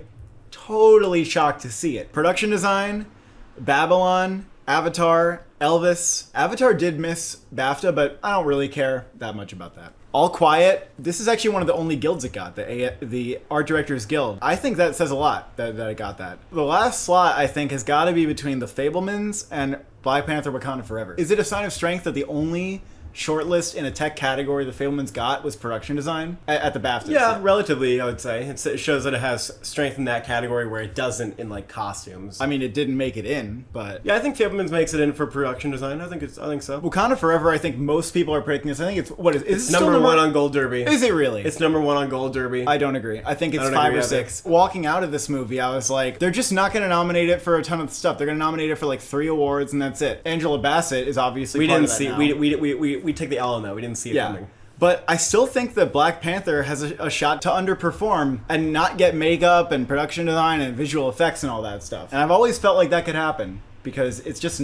totally shocked to see it. Production design, Babylon, Avatar, Elvis. Avatar did miss BAFTA, but I don't really care that much about that. All Quiet. This is actually one of the only guilds it got, the Art Directors Guild. I think that says a lot that it got that. The last slot, I think, has got to be between The Fabelmans and Black Panther Wakanda Forever. Is it a sign of strength that the only shortlist in a tech category the Fabelmans got was production design at the BAFTA? Yeah, relatively, I would say. It shows that it has strength in that category where it doesn't in like costumes. I mean, it didn't make it in, but yeah, I think Fabelmans makes it in for production design. I think so. Wakanda Forever, I think most people are predicting this. I think it's number 1 on Gold Derby. Is it really? It's number 1 on Gold Derby. I don't agree. I think it's 5 or 6. Walking out of this movie, I was like, they're just not going to nominate it for a ton of stuff. They're going to nominate it for like 3 awards, and that's it. Angela Bassett is obviously part of that now. We take the L on that. We didn't see it coming. But I still think that Black Panther has a shot to underperform and not get makeup and production design and visual effects and all that stuff. And I've always felt like that could happen because it just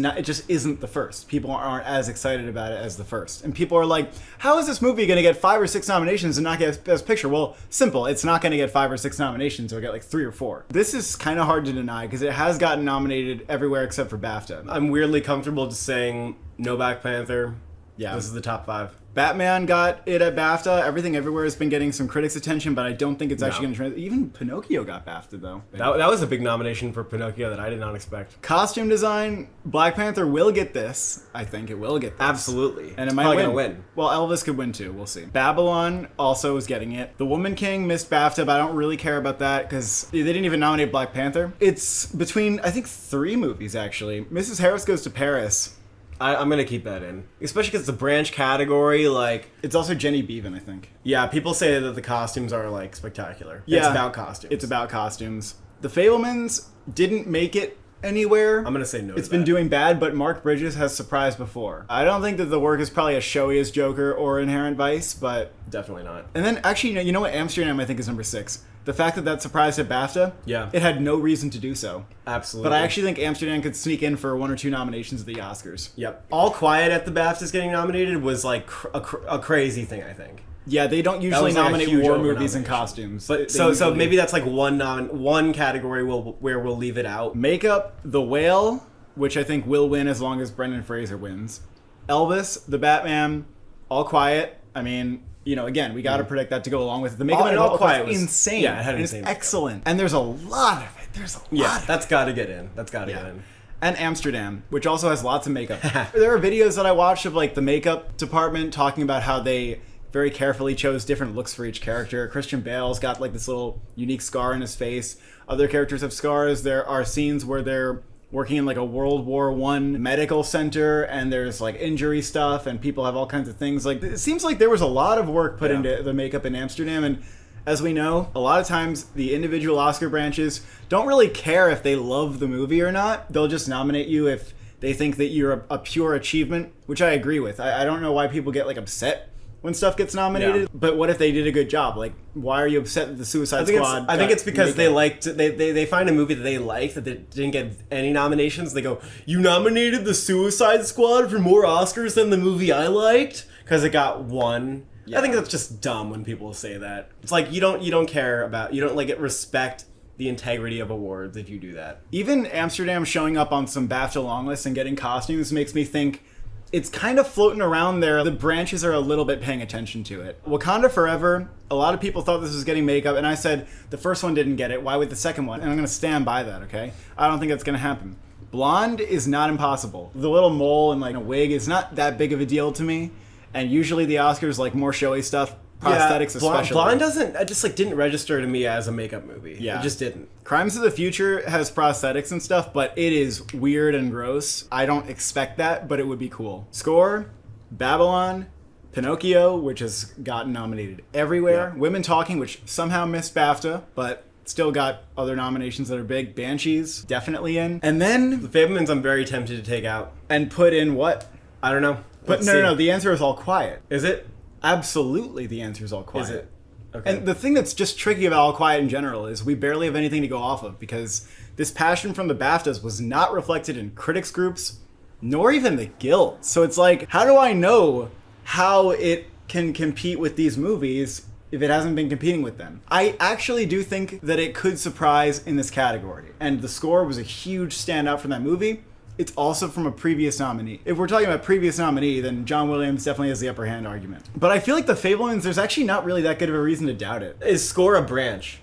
isn't the first. People aren't as excited about it as the first. And people are like, how is this movie going to get 5 or 6 nominations and not get Best Picture? Well, simple. It's not going to get 5 or 6 nominations. It'll get like 3 or 4. This is kind of hard to deny because it has gotten nominated everywhere except for BAFTA. I'm weirdly comfortable just saying no Black Panther. Yeah. This is the top 5. Batman got it at BAFTA. Everything Everywhere has been getting some critics' attention, but I don't think it's actually going to... Even Pinocchio got BAFTA, though. That was a big nomination for Pinocchio that I did not expect. Costume design, Black Panther will get this. I think it will get this. Absolutely. And it's it might probably going to win. Well, Elvis could win, too. We'll see. Babylon also is getting it. The Woman King missed BAFTA, but I don't really care about that because they didn't even nominate Black Panther. It's between, I think, 3 movies, actually. Mrs. Harris Goes to Paris. I'm going to keep that in. Especially because it's a branch category, like... It's also Jenny Beavan, I think. Yeah, people say that the costumes are, like, spectacular. Yeah. It's about costumes. It's about costumes. The Fabelmans didn't make it anywhere. I'm going to say no It's been doing bad, but Mark Bridges has surprised before. I don't think that the work is probably as showy as Joker or Inherent Vice, but... Definitely not. And then, actually, you know what? Amsterdam, I think, is number 6. The fact that surprised at BAFTA, yeah, it had no reason to do so. Absolutely. But I actually think Amsterdam could sneak in for 1 or 2 nominations at the Oscars. Yep. All Quiet at the BAFTAs getting nominated was like a crazy thing, I think. Yeah, they don't usually nominate war movies and costumes. But so maybe that's like one category where we'll leave it out. Makeup, The Whale, which I think will win as long as Brendan Fraser wins. Elvis, The Batman, All Quiet. I mean... You know, again, we got to predict that to go along with it. The makeup in All Quiet was insane. Yeah, it had insane. It's excellent. And there's a lot of it. Yeah, that's got to get in. That's got to get in. And Amsterdam, which also has lots of makeup. There are videos that I watched of like the makeup department talking about how they very carefully chose different looks for each character. Christian Bale's got like this little unique scar in his face. Other characters have scars. There are scenes where they're working in like a World War I medical center and there's like injury stuff and people have all kinds of things. Like it seems like there was a lot of work put into the makeup in Amsterdam, and as we know, a lot of times the individual Oscar branches don't really care if they love the movie or not. They'll just nominate you if they think that you're a pure achievement, which I agree with. I don't know why people get like upset when stuff gets nominated. Yeah. But what if they did a good job? Like, why are you upset that the Suicide Squad? I think it's because they find a movie that they like that they didn't get any nominations. They go, "You nominated the Suicide Squad for more Oscars than the movie I liked because it got one." Yeah. I think that's just dumb when people say that. It's like you don't care about, you don't like respect the integrity of awards if you do that. Even Amsterdam showing up on some BAFTA long lists and getting costumes makes me think it's kind of floating around there. The branches are a little bit paying attention to it. Wakanda Forever, a lot of people thought this was getting makeup, and I said the first one didn't get it. Why would the second one? And I'm going to stand by that, okay? I don't think that's going to happen. Blonde is not impossible. The little mole and like a wig is not that big of a deal to me. And usually the Oscars like more showy stuff, prosthetics especially. Blonde didn't register to me as a makeup movie. Yeah. It just didn't. Crimes of the Future has prosthetics and stuff, but it is weird and gross. I don't expect that, but it would be cool. Score, Babylon, Pinocchio, which has gotten nominated everywhere. Yeah. Women Talking, which somehow missed BAFTA, but still got other nominations that are big. Banshees, definitely in. And then The Fabelmans I'm very tempted to take out. And put in what? I don't know. But no, the answer is All Quiet. Is it? Absolutely, the answer is All Quiet. Is it? Okay. And the thing that's just tricky about All Quiet in general is we barely have anything to go off of because this passion from the BAFTAs was not reflected in critics groups, nor even the guild. So it's like, how do I know how it can compete with these movies if it hasn't been competing with them? I actually do think that it could surprise in this category. And the score was a huge standout from that movie. It's also from a previous nominee. If we're talking about previous nominee, then John Williams definitely has the upper hand argument. But I feel like The Fabelmans, there's actually not really that good of a reason to doubt it. Is score a branch?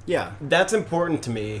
Yeah. That's important to me.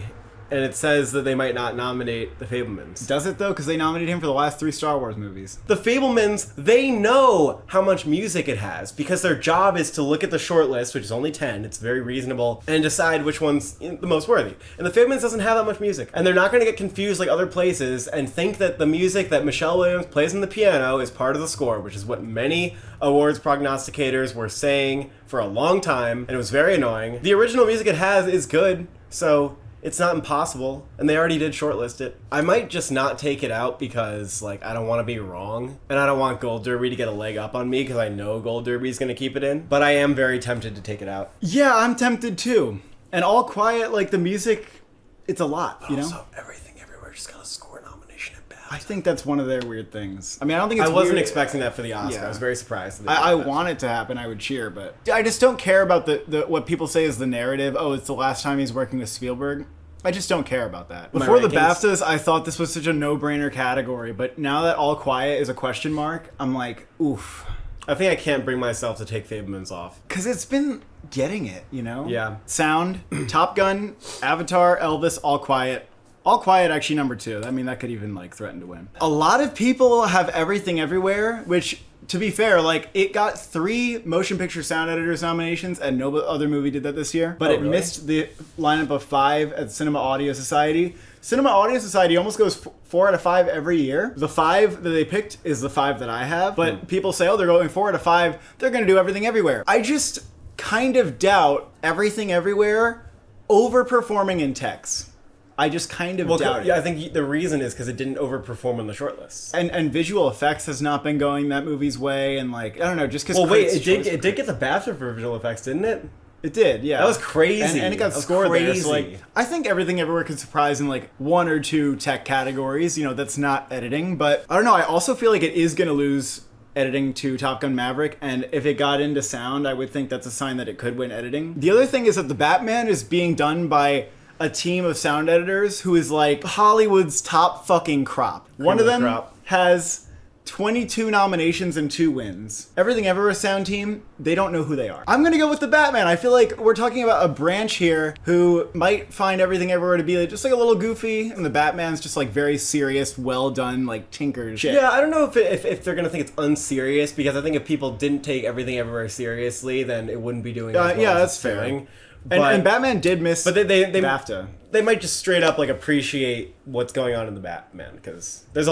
And it says that they might not nominate The Fabelmans. Does it, though? Because they nominated him for the last 3 Star Wars movies. The Fabelmans, they know how much music it has because their job is to look at the short list, which is only 10, it's very reasonable, and decide which one's the most worthy. And The Fabelmans doesn't have that much music. And they're not going to get confused like other places and think that the music that Michelle Williams plays on the piano is part of the score, which is what many awards prognosticators were saying for a long time, and it was very annoying. The original music it has is good, so it's not impossible, and they already did shortlist it. I might just not take it out because, like, I don't want to be wrong, and I don't want Gold Derby to get a leg up on me because I know Gold Derby's going to keep it in, but I am very tempted to take it out. Yeah, I'm tempted too. And All Quiet, like, the music, it's a lot, but you know? Also, Everything Everywhere just got a score nomination at BAFTA. I think that's one of their weird things. I mean, I don't think it's I wasn't weird. expecting that for the Oscar. Yeah. I was very surprised. I want it to happen. I would cheer, but I just don't care about the what people say is the narrative. Oh, it's the last time he's working with Spielberg. I just don't care about that. Before the BAFTAs, I thought this was such a no-brainer category, but now that All Quiet is a question mark, I'm like, oof. I think I can't bring myself to take Fabelmans off. Because it's been getting it, you know? Yeah. Sound, Top Gun, Avatar, Elvis, All Quiet. All Quiet actually number 2. I mean, that could even like threaten to win. A lot of people have Everything Everywhere, which, to be fair, like, it got 3 motion picture sound editors nominations, and no other movie did that this year. But it missed the lineup of 5 at Cinema Audio Society. Cinema Audio Society almost goes 4 out of 5 every year. The 5 that they picked is the 5 that I have. But people say, oh, they're going 4 out of 5. They're going to do Everything Everywhere. I just kind of doubt Everything Everywhere overperforming in Tex. I just kind of doubt it. Yeah, I think the reason is because it didn't overperform on the shortlist. And visual effects has not been going that movie's way, and like, I don't know, just because. Well, wait, it did get the BAFTA for visual effects, didn't it? It did, yeah. That was crazy. And it got scored there. So like, I think Everything Everywhere could surprise in like 1 or 2 tech categories. You know, that's not editing, but I don't know. I also feel like it is going to lose editing to Top Gun Maverick, and if it got into sound, I would think that's a sign that it could win editing. The other thing is that The Batman is being done by a team of sound editors who is like Hollywood's top fucking crop. One of them has 22 nominations and 2 wins. Everything Everywhere sound team, they don't know who they are. I'm gonna go with The Batman. I feel like we're talking about a branch here who might find Everything Everywhere to be like, just like a little goofy, and The Batman's just like very serious, well done, like tinkered shit. Yeah, I don't know if they're gonna think it's unserious, because I think if people didn't take Everything Everywhere seriously, then it wouldn't be doing as well. Yeah, that's fair. And Batman did miss BAFTA. They might just straight up like appreciate what's going on in the Batman, because there's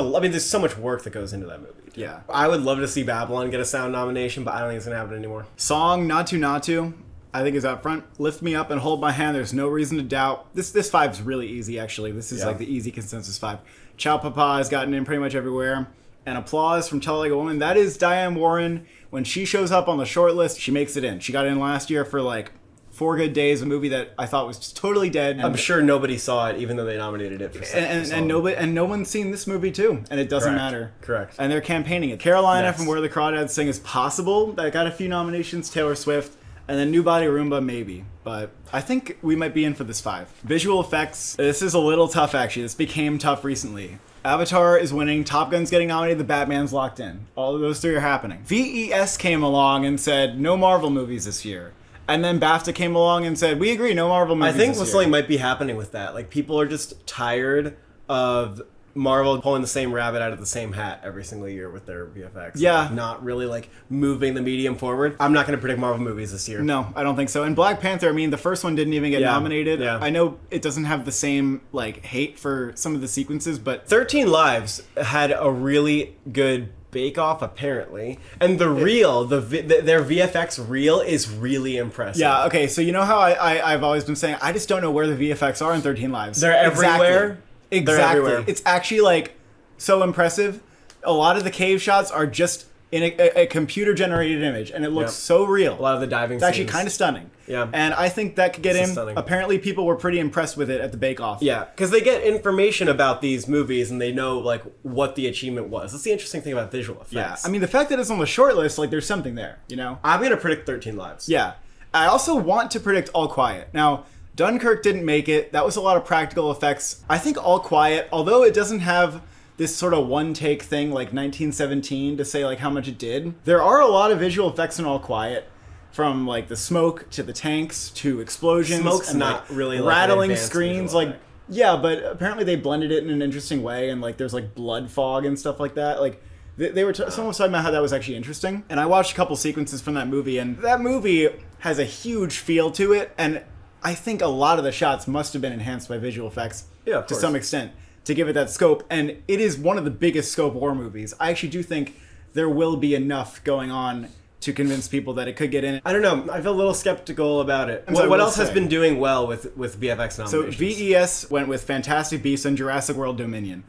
so much work that goes into that movie. Yeah. I would love to see Babylon get a sound nomination, but I don't think it's gonna happen anymore. Song Not To, I think is up front. Lift Me Up and Hold My Hand, there's no reason to doubt. This 5's really easy, actually. This is like the easy consensus 5. Ciao Papa has gotten in pretty much everywhere. and applause from Tell Like a Woman. That is Diane Warren. When she shows up on the short list, she makes it in. She got in last year for like 4 Good Days, a movie that I thought was just totally dead. I'm sure nobody saw it, even though they nominated it for and no one's seen this movie too, and it doesn't matter. Correct. And they're campaigning it. Carolina from Where the Crawdads Sing is possible. That got a few nominations. Taylor Swift. And then New Body Roomba, maybe. But I think we might be in for this 5. Visual effects. This is a little tough, actually. This became tough recently. Avatar is winning. Top Gun's getting nominated. The Batman's locked in. All of those 3 are happening. VES came along and said, no Marvel movies this year. And then BAFTA came along and said, we agree, no Marvel movies I think this year. something might be happening with that. Like, people are just tired of Marvel pulling the same rabbit out of the same hat every single year with their VFX. Yeah. Like, not really, like, moving the medium forward. I'm not going to predict Marvel movies this year. No, I don't think so. And Black Panther, I mean, the first one didn't even get nominated. Yeah. I know it doesn't have the same, like, hate for some of the sequences, but 13 Lives had a really good bake-off, apparently. And the reel, their VFX reel is really impressive. yeah, okay, so you know how I've always been saying, I just don't know where the VFX are in 13 Lives. They're everywhere. Exactly. They're everywhere. It's actually, like, so impressive. A lot of the cave shots are just in a computer-generated image, and it looks so real. A lot of the diving It's actually kind of stunning. Yeah. And I think that could get in. Stunning. Apparently, people were pretty impressed with it at the bake-off. Yeah, because they get information about these movies, and they know, like, what the achievement was. That's the interesting thing about visual effects. Yeah. I mean, the fact that it's on the short list, like, there's something there, you know? I'm going to predict 13 Lives. Yeah. I also want to predict All Quiet. Now, Dunkirk didn't make it. That was a lot of practical effects. I think All Quiet, although it doesn't have this sort of one-take thing like 1917 to say like how much it did, there are a lot of visual effects in All Quiet, from like the smoke to the tanks to explosions. Smoke's and, not like, really like rattling an advanced screens. visual Like effect. yeah, but apparently they blended it in an interesting way, and like there's like blood fog and stuff like that. Like they were someone was talking about how that was actually interesting, and I watched a couple sequences from that movie, and that movie has a huge feel to it, and I think a lot of the shots must have been enhanced by visual effects of to course. some extent to give it that scope. And it is one of the biggest scope war movies. I actually do think there will be enough going on to convince people that it could get in. I don't know. I feel a little skeptical about it. So I What will else has say- been doing well with VFX So nominations? VES went with Fantastic Beasts and Jurassic World Dominion.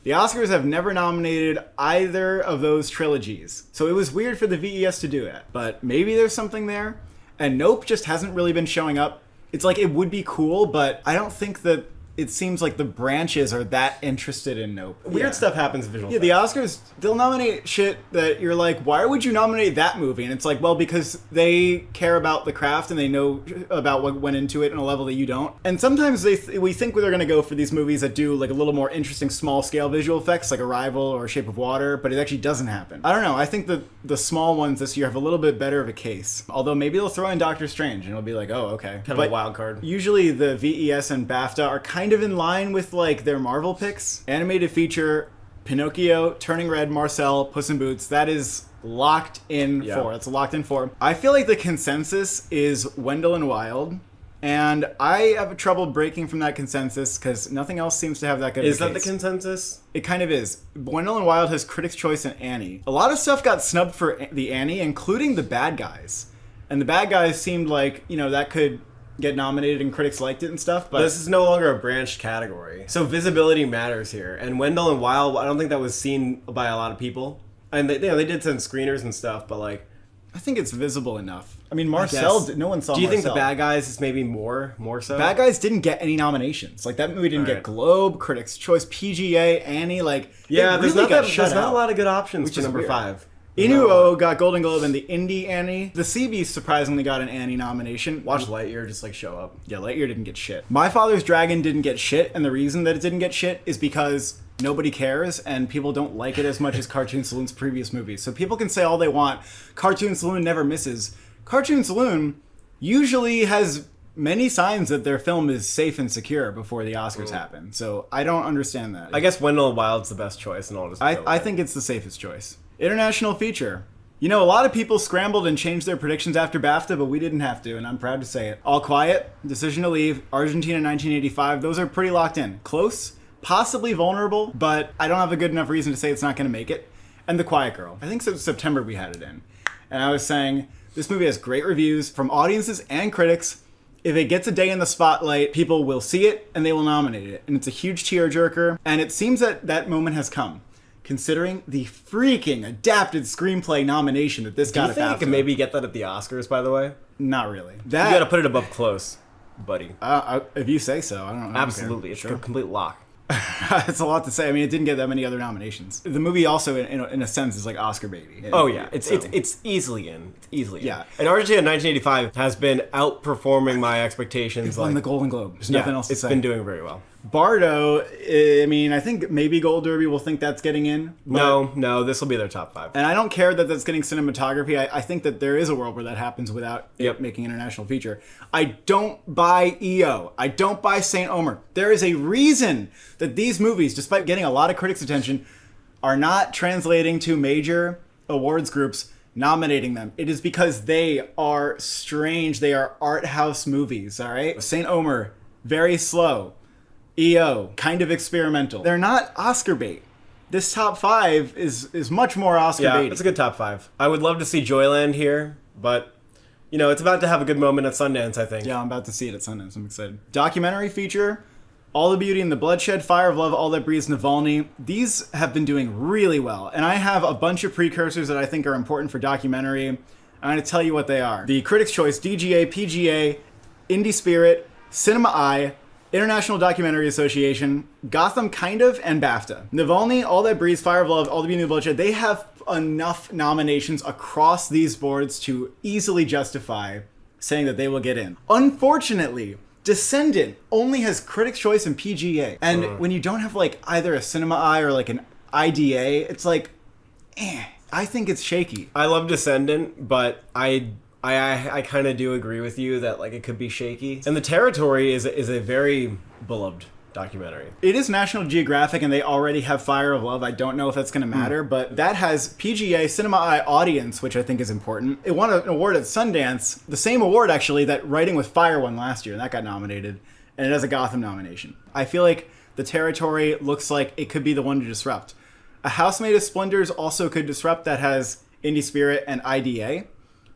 The Oscars have never nominated either of those trilogies. So it was weird for the VES to do it. But maybe there's something there. And Nope just hasn't really been showing up. It's like it would be cool, but I don't think that it seems like the branches are that interested in Nope. Weird stuff happens in visual Yeah, the Oscars, they'll nominate shit that you're like, why would you nominate that movie? And it's like, well, because they care about the craft and they know about what went into it on a level that you don't. And sometimes we think they're going to go for these movies that do like a little more interesting small-scale visual effects, like Arrival or Shape of Water, but it actually doesn't happen. I don't know. I think that the small ones this year have a little bit better of a case. Although maybe they'll throw in Doctor Strange and it'll be like, oh, okay. Kind of a wild card. Usually the VES and BAFTA are kind of in line with like their Marvel picks. Animated feature, Pinocchio, Turning Red, Marcel, Puss in Boots. That is locked in for. That's locked in for. I feel like the consensus is Wendell and Wild. And I have trouble breaking from that consensus because nothing else seems to have that good of a Is that the case. consensus? It kind of is. Wendell and Wild has Critics' Choice and Annie. A lot of stuff got snubbed for the Annie, including The Bad Guys. And The Bad Guys seemed like, you know, that could get nominated and critics liked it and stuff, but This is no longer a branched category. So visibility matters here. And Wendell and Wild, I don't think that was seen by a lot of people. And they did send screeners and stuff, but like... I think it's visible enough. I mean, Marcel, no one saw Marcel. Do you think The Bad Guys is maybe more so? Bad Guys didn't get any nominations. Like, that movie didn't get Globe, Critics' Choice, PGA, Annie, like... Yeah, it there's really not got a lot of good options which for is number weird. 5. Inuo got Golden Globe and the Indie Annie. The Sea Beast surprisingly got an Annie nomination. Watch Lightyear just like show up. Yeah, Lightyear didn't get shit. My Father's Dragon didn't get shit, and the reason that it didn't get shit is because nobody cares and people don't like it as much as Cartoon Saloon's previous movies. So people can say all they want. Cartoon Saloon never misses. Cartoon Saloon usually has many signs that their film is safe and secure before the Oscars happen. So I don't understand that. I guess Wendell and Wild's the best choice, and I'll just. I think it's the safest choice. International feature. You know, a lot of people scrambled and changed their predictions after BAFTA, but we didn't have to, and I'm proud to say it. All Quiet, Decision to Leave, Argentina 1985, those are pretty locked in. Close, possibly vulnerable, but I don't have a good enough reason to say it's not going to make it. And The Quiet Girl. I think since September we had it in. And I was saying, this movie has great reviews from audiences and critics. If it gets a day in the spotlight, people will see it and they will nominate it. And it's a huge tearjerker, and it seems that that moment has come. considering the freaking adapted screenplay nomination that this Do got you think you could maybe get that at the Oscars, by the way? Not really. You gotta put it above Close, buddy. If you say so, I don't know. Absolutely. It's a complete lock. It's a lot to say. I mean, it didn't get that many other nominations. The movie also, in a sense, is like Oscar baity. Oh yeah, it's easily in. It's easily in. Yeah. And Argentina 1985 has been outperforming my expectations. It won the Golden Globe. There's nothing else to say. It's been doing very well. Bardo, I mean, I think maybe Gold Derby will think that's getting in. No, this will be their top 5. And I don't care that that's getting cinematography. I think that there is a world where that happens without it making international feature. I don't buy EO. I don't buy St. Omer. There is a reason that these movies, despite getting a lot of critics' attention, are not translating to major awards groups nominating them. It is because they are strange. They are art house movies, all right? St. Omer, very slow. EO, kind of experimental. They're not Oscar bait. This top 5 is much more Oscar bait. Yeah, it's a good top 5. I would love to see Joyland here, but it's about to have a good moment at Sundance, I think. Yeah, I'm about to see it at Sundance. I'm excited. Documentary feature, All the Beauty and the Bloodshed, Fire of Love, All That Breathes, Navalny. These have been doing really well, and I have a bunch of precursors that I think are important for documentary. I'm going to tell you what they are. The Critics' Choice, DGA, PGA, Indie Spirit, Cinema Eye, International Documentary Association, Gotham kind of, and BAFTA. Navalny, All That Breathes, Fire of Love, All the Beauty and the Bloodshed, they have enough nominations across these boards to easily justify saying that they will get in. Unfortunately, Descendant only has Critics' Choice and PGA. And when you don't have like either a Cinema Eye or like an IDA, it's like, I think it's shaky. I love Descendant, but I kind of do agree with you that like it could be shaky. And The Territory is a very beloved documentary. It is National Geographic and they already have Fire of Love. I don't know if that's going to matter, but that has PGA Cinema Eye audience, which I think is important. It won an award at Sundance, the same award actually that Writing with Fire won last year, and that got nominated, and it has a Gotham nomination. I feel like The Territory looks like it could be the one to disrupt. A House Made of Splendors also could disrupt, that has Indie Spirit and IDA.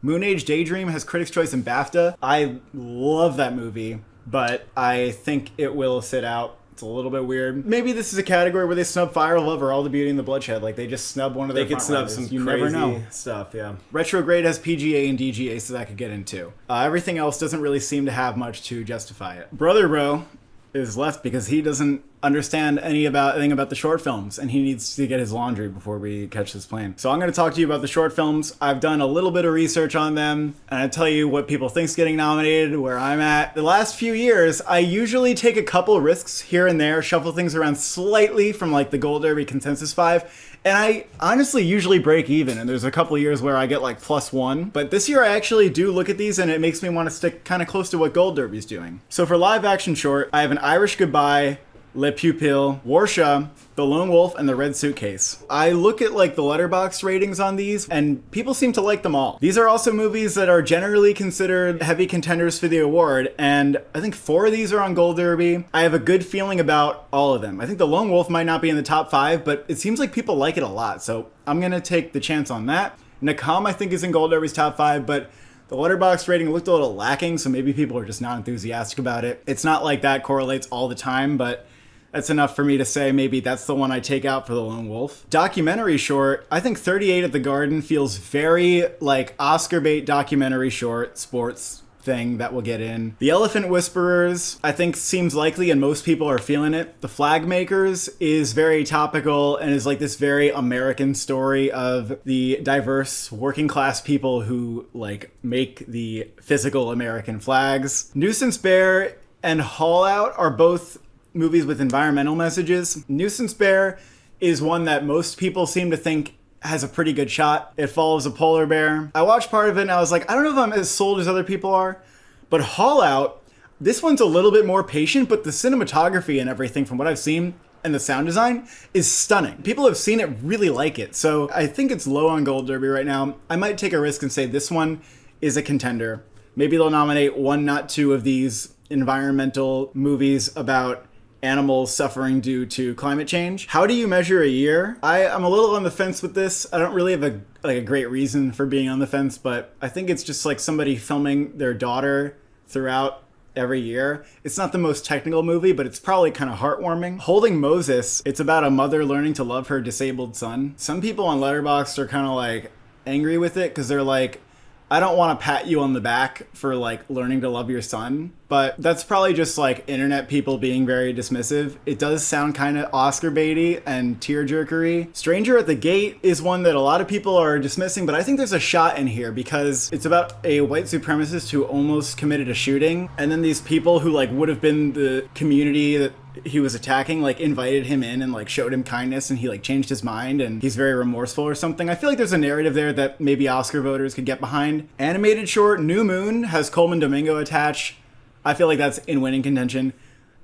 Moon Age Daydream has Critics' Choice and BAFTA. I love that movie, but I think it will sit out. It's a little bit weird. Maybe this is a category where they snub Fire of Love or All the Beauty and the Bloodshed. Like, they just snub one of their front runners. They could snub some you crazy never know. stuff, yeah. Retrograde has PGA and DGA, so that could get in too. Everything else doesn't really seem to have much to justify it. Brother Bro is left because he doesn't understand anything about the short films, and he needs to get his laundry before we catch this plane. So I'm going to talk to you about the short films. I've done a little bit of research on them, and I'll tell you what people think's getting nominated, where I'm at. The last few years, I usually take a couple risks here and there, shuffle things around slightly from like the Gold Derby Consensus 5, and I honestly usually break even, and there's a couple of years where I get like +1. But this year I actually do look at these, and it makes me want to stick kind of close to what Gold Derby's doing. So for live action short, I have An Irish Goodbye, Le Pupille, Warsha, The Lone Wolf, and The Red Suitcase. I look at like the Letterboxd ratings on these, and people seem to like them all. These are also movies that are generally considered heavy contenders for the award, and I think 4 of these are on Gold Derby. I have a good feeling about all of them. I think The Lone Wolf might not be in the top 5, but it seems like people like it a lot, so I'm gonna take the chance on that. Nakam, I think, is in Gold Derby's top 5, but the Letterboxd rating looked a little lacking, so maybe people are just not enthusiastic about it. It's not like that correlates all the time, but that's enough for me to say maybe that's the one I take out for The Lone Wolf. Documentary short, I think 38 at the Garden feels very like Oscar bait documentary short, sports thing that will get in. The Elephant Whisperers, I think seems likely and most people are feeling it. The Flag Makers is very topical and is like this very American story of the diverse working class people who like make the physical American flags. Nuisance Bear and Haul Out are both movies with environmental messages. Nuisance Bear is one that most people seem to think has a pretty good shot. It follows a polar bear. I watched part of it and I was like, I don't know if I'm as sold as other people are, but Haul Out, this one's a little bit more patient, but the cinematography and everything from what I've seen and the sound design is stunning. People have seen it, really like it. So I think it's low on Gold Derby right now. I might take a risk and say this one is a contender. Maybe they'll nominate 1, not 2 of these environmental movies about animals suffering due to climate change. How do you measure a year? I'm a little on the fence with this. I don't really have a great reason for being on the fence, but I think it's just like somebody filming their daughter throughout every year. It's not the most technical movie, but it's probably kind of heartwarming. Holding Moses, it's about a mother learning to love her disabled son. Some people on Letterboxd are kind of like angry with it because they're like, I don't want to pat you on the back for like learning to love your son, but that's probably just like internet people being very dismissive. It does sound kind of Oscar baity and tearjerkery. Stranger at the Gate is one that a lot of people are dismissing, but I think there's a shot in here because it's about a white supremacist who almost committed a shooting, and then these people who like would have been the community that he was attacking like invited him in and like showed him kindness, and he like changed his mind and he's very remorseful or something. I feel like there's a narrative there that maybe Oscar voters could get behind. Animated short New Moon has Coleman Domingo attached. I feel like that's in winning contention.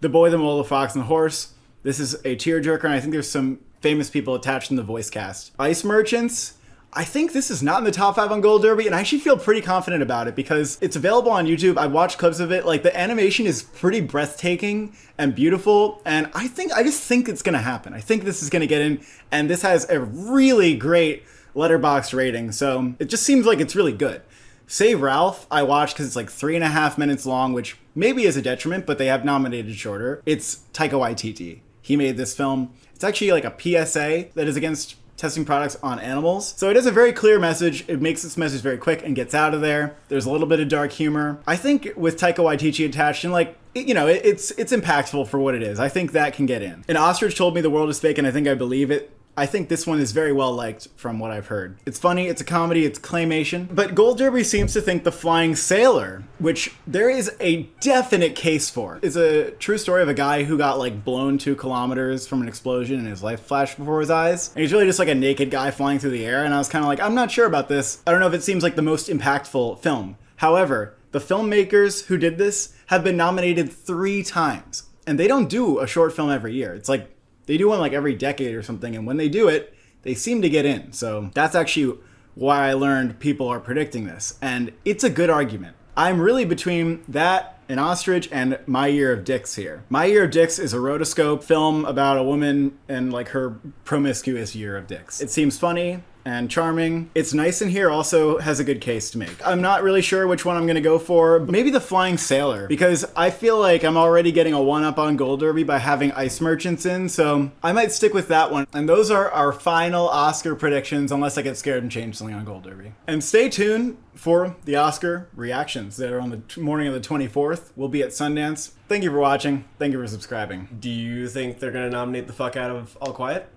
The Boy, the Mole, the Fox, and the Horse. This is a tearjerker, and I think there's some famous people attached in the voice cast. Ice Merchants. I think this is not in the top 5 on Gold Derby, and I actually feel pretty confident about it because it's available on YouTube. I've watched clips of it. Like, the animation is pretty breathtaking and beautiful, and I just think it's gonna happen. I think this is gonna get in, and this has a really great Letterboxd rating, so it just seems like it's really good. Save Ralph, I watched because it's like 3.5 minutes long, which maybe is a detriment, but they have nominated shorter. It's Taika Waititi. He made this film. It's actually like a PSA that is against testing products on animals. So it has a very clear message. It makes its message very quick and gets out of there. There's a little bit of dark humor. I think with Taika Waititi attached, and like, it's impactful for what it is. I think that can get in. An ostrich told me the world is fake, and I think I believe it. I think this one is very well liked from what I've heard. It's funny, it's a comedy, it's claymation. But Gold Derby seems to think The Flying Sailor, which there is a definite case for. It's a true story of a guy who got like blown 2 kilometers from an explosion and his life flashed before his eyes. And he's really just like a naked guy flying through the air. And I was kind of like, I'm not sure about this. I don't know if it seems like the most impactful film. However, the filmmakers who did this have been nominated 3 times. And they don't do a short film every year. It's like, they do one like every decade or something, and when they do it, they seem to get in. So that's actually why I learned people are predicting this, and it's a good argument. I'm really between that, An Ostrich, and My Year of Dicks here. My Year of Dicks is a rotoscope film about a woman and like her promiscuous year of dicks. It seems funny and charming. It's nice in here, also has a good case to make. I'm not really sure which one I'm gonna go for. Maybe The Flying Sailor, because I feel like I'm already getting a 1-up on Gold Derby by having Ice Merchants in, so I might stick with that one. And those are our final Oscar predictions, unless I get scared and change something on Gold Derby. And stay tuned for the Oscar reactions that are on the morning of the 24th. We'll be at Sundance. Thank you for watching. Thank you for subscribing. Do you think they're gonna nominate the fuck out of All Quiet?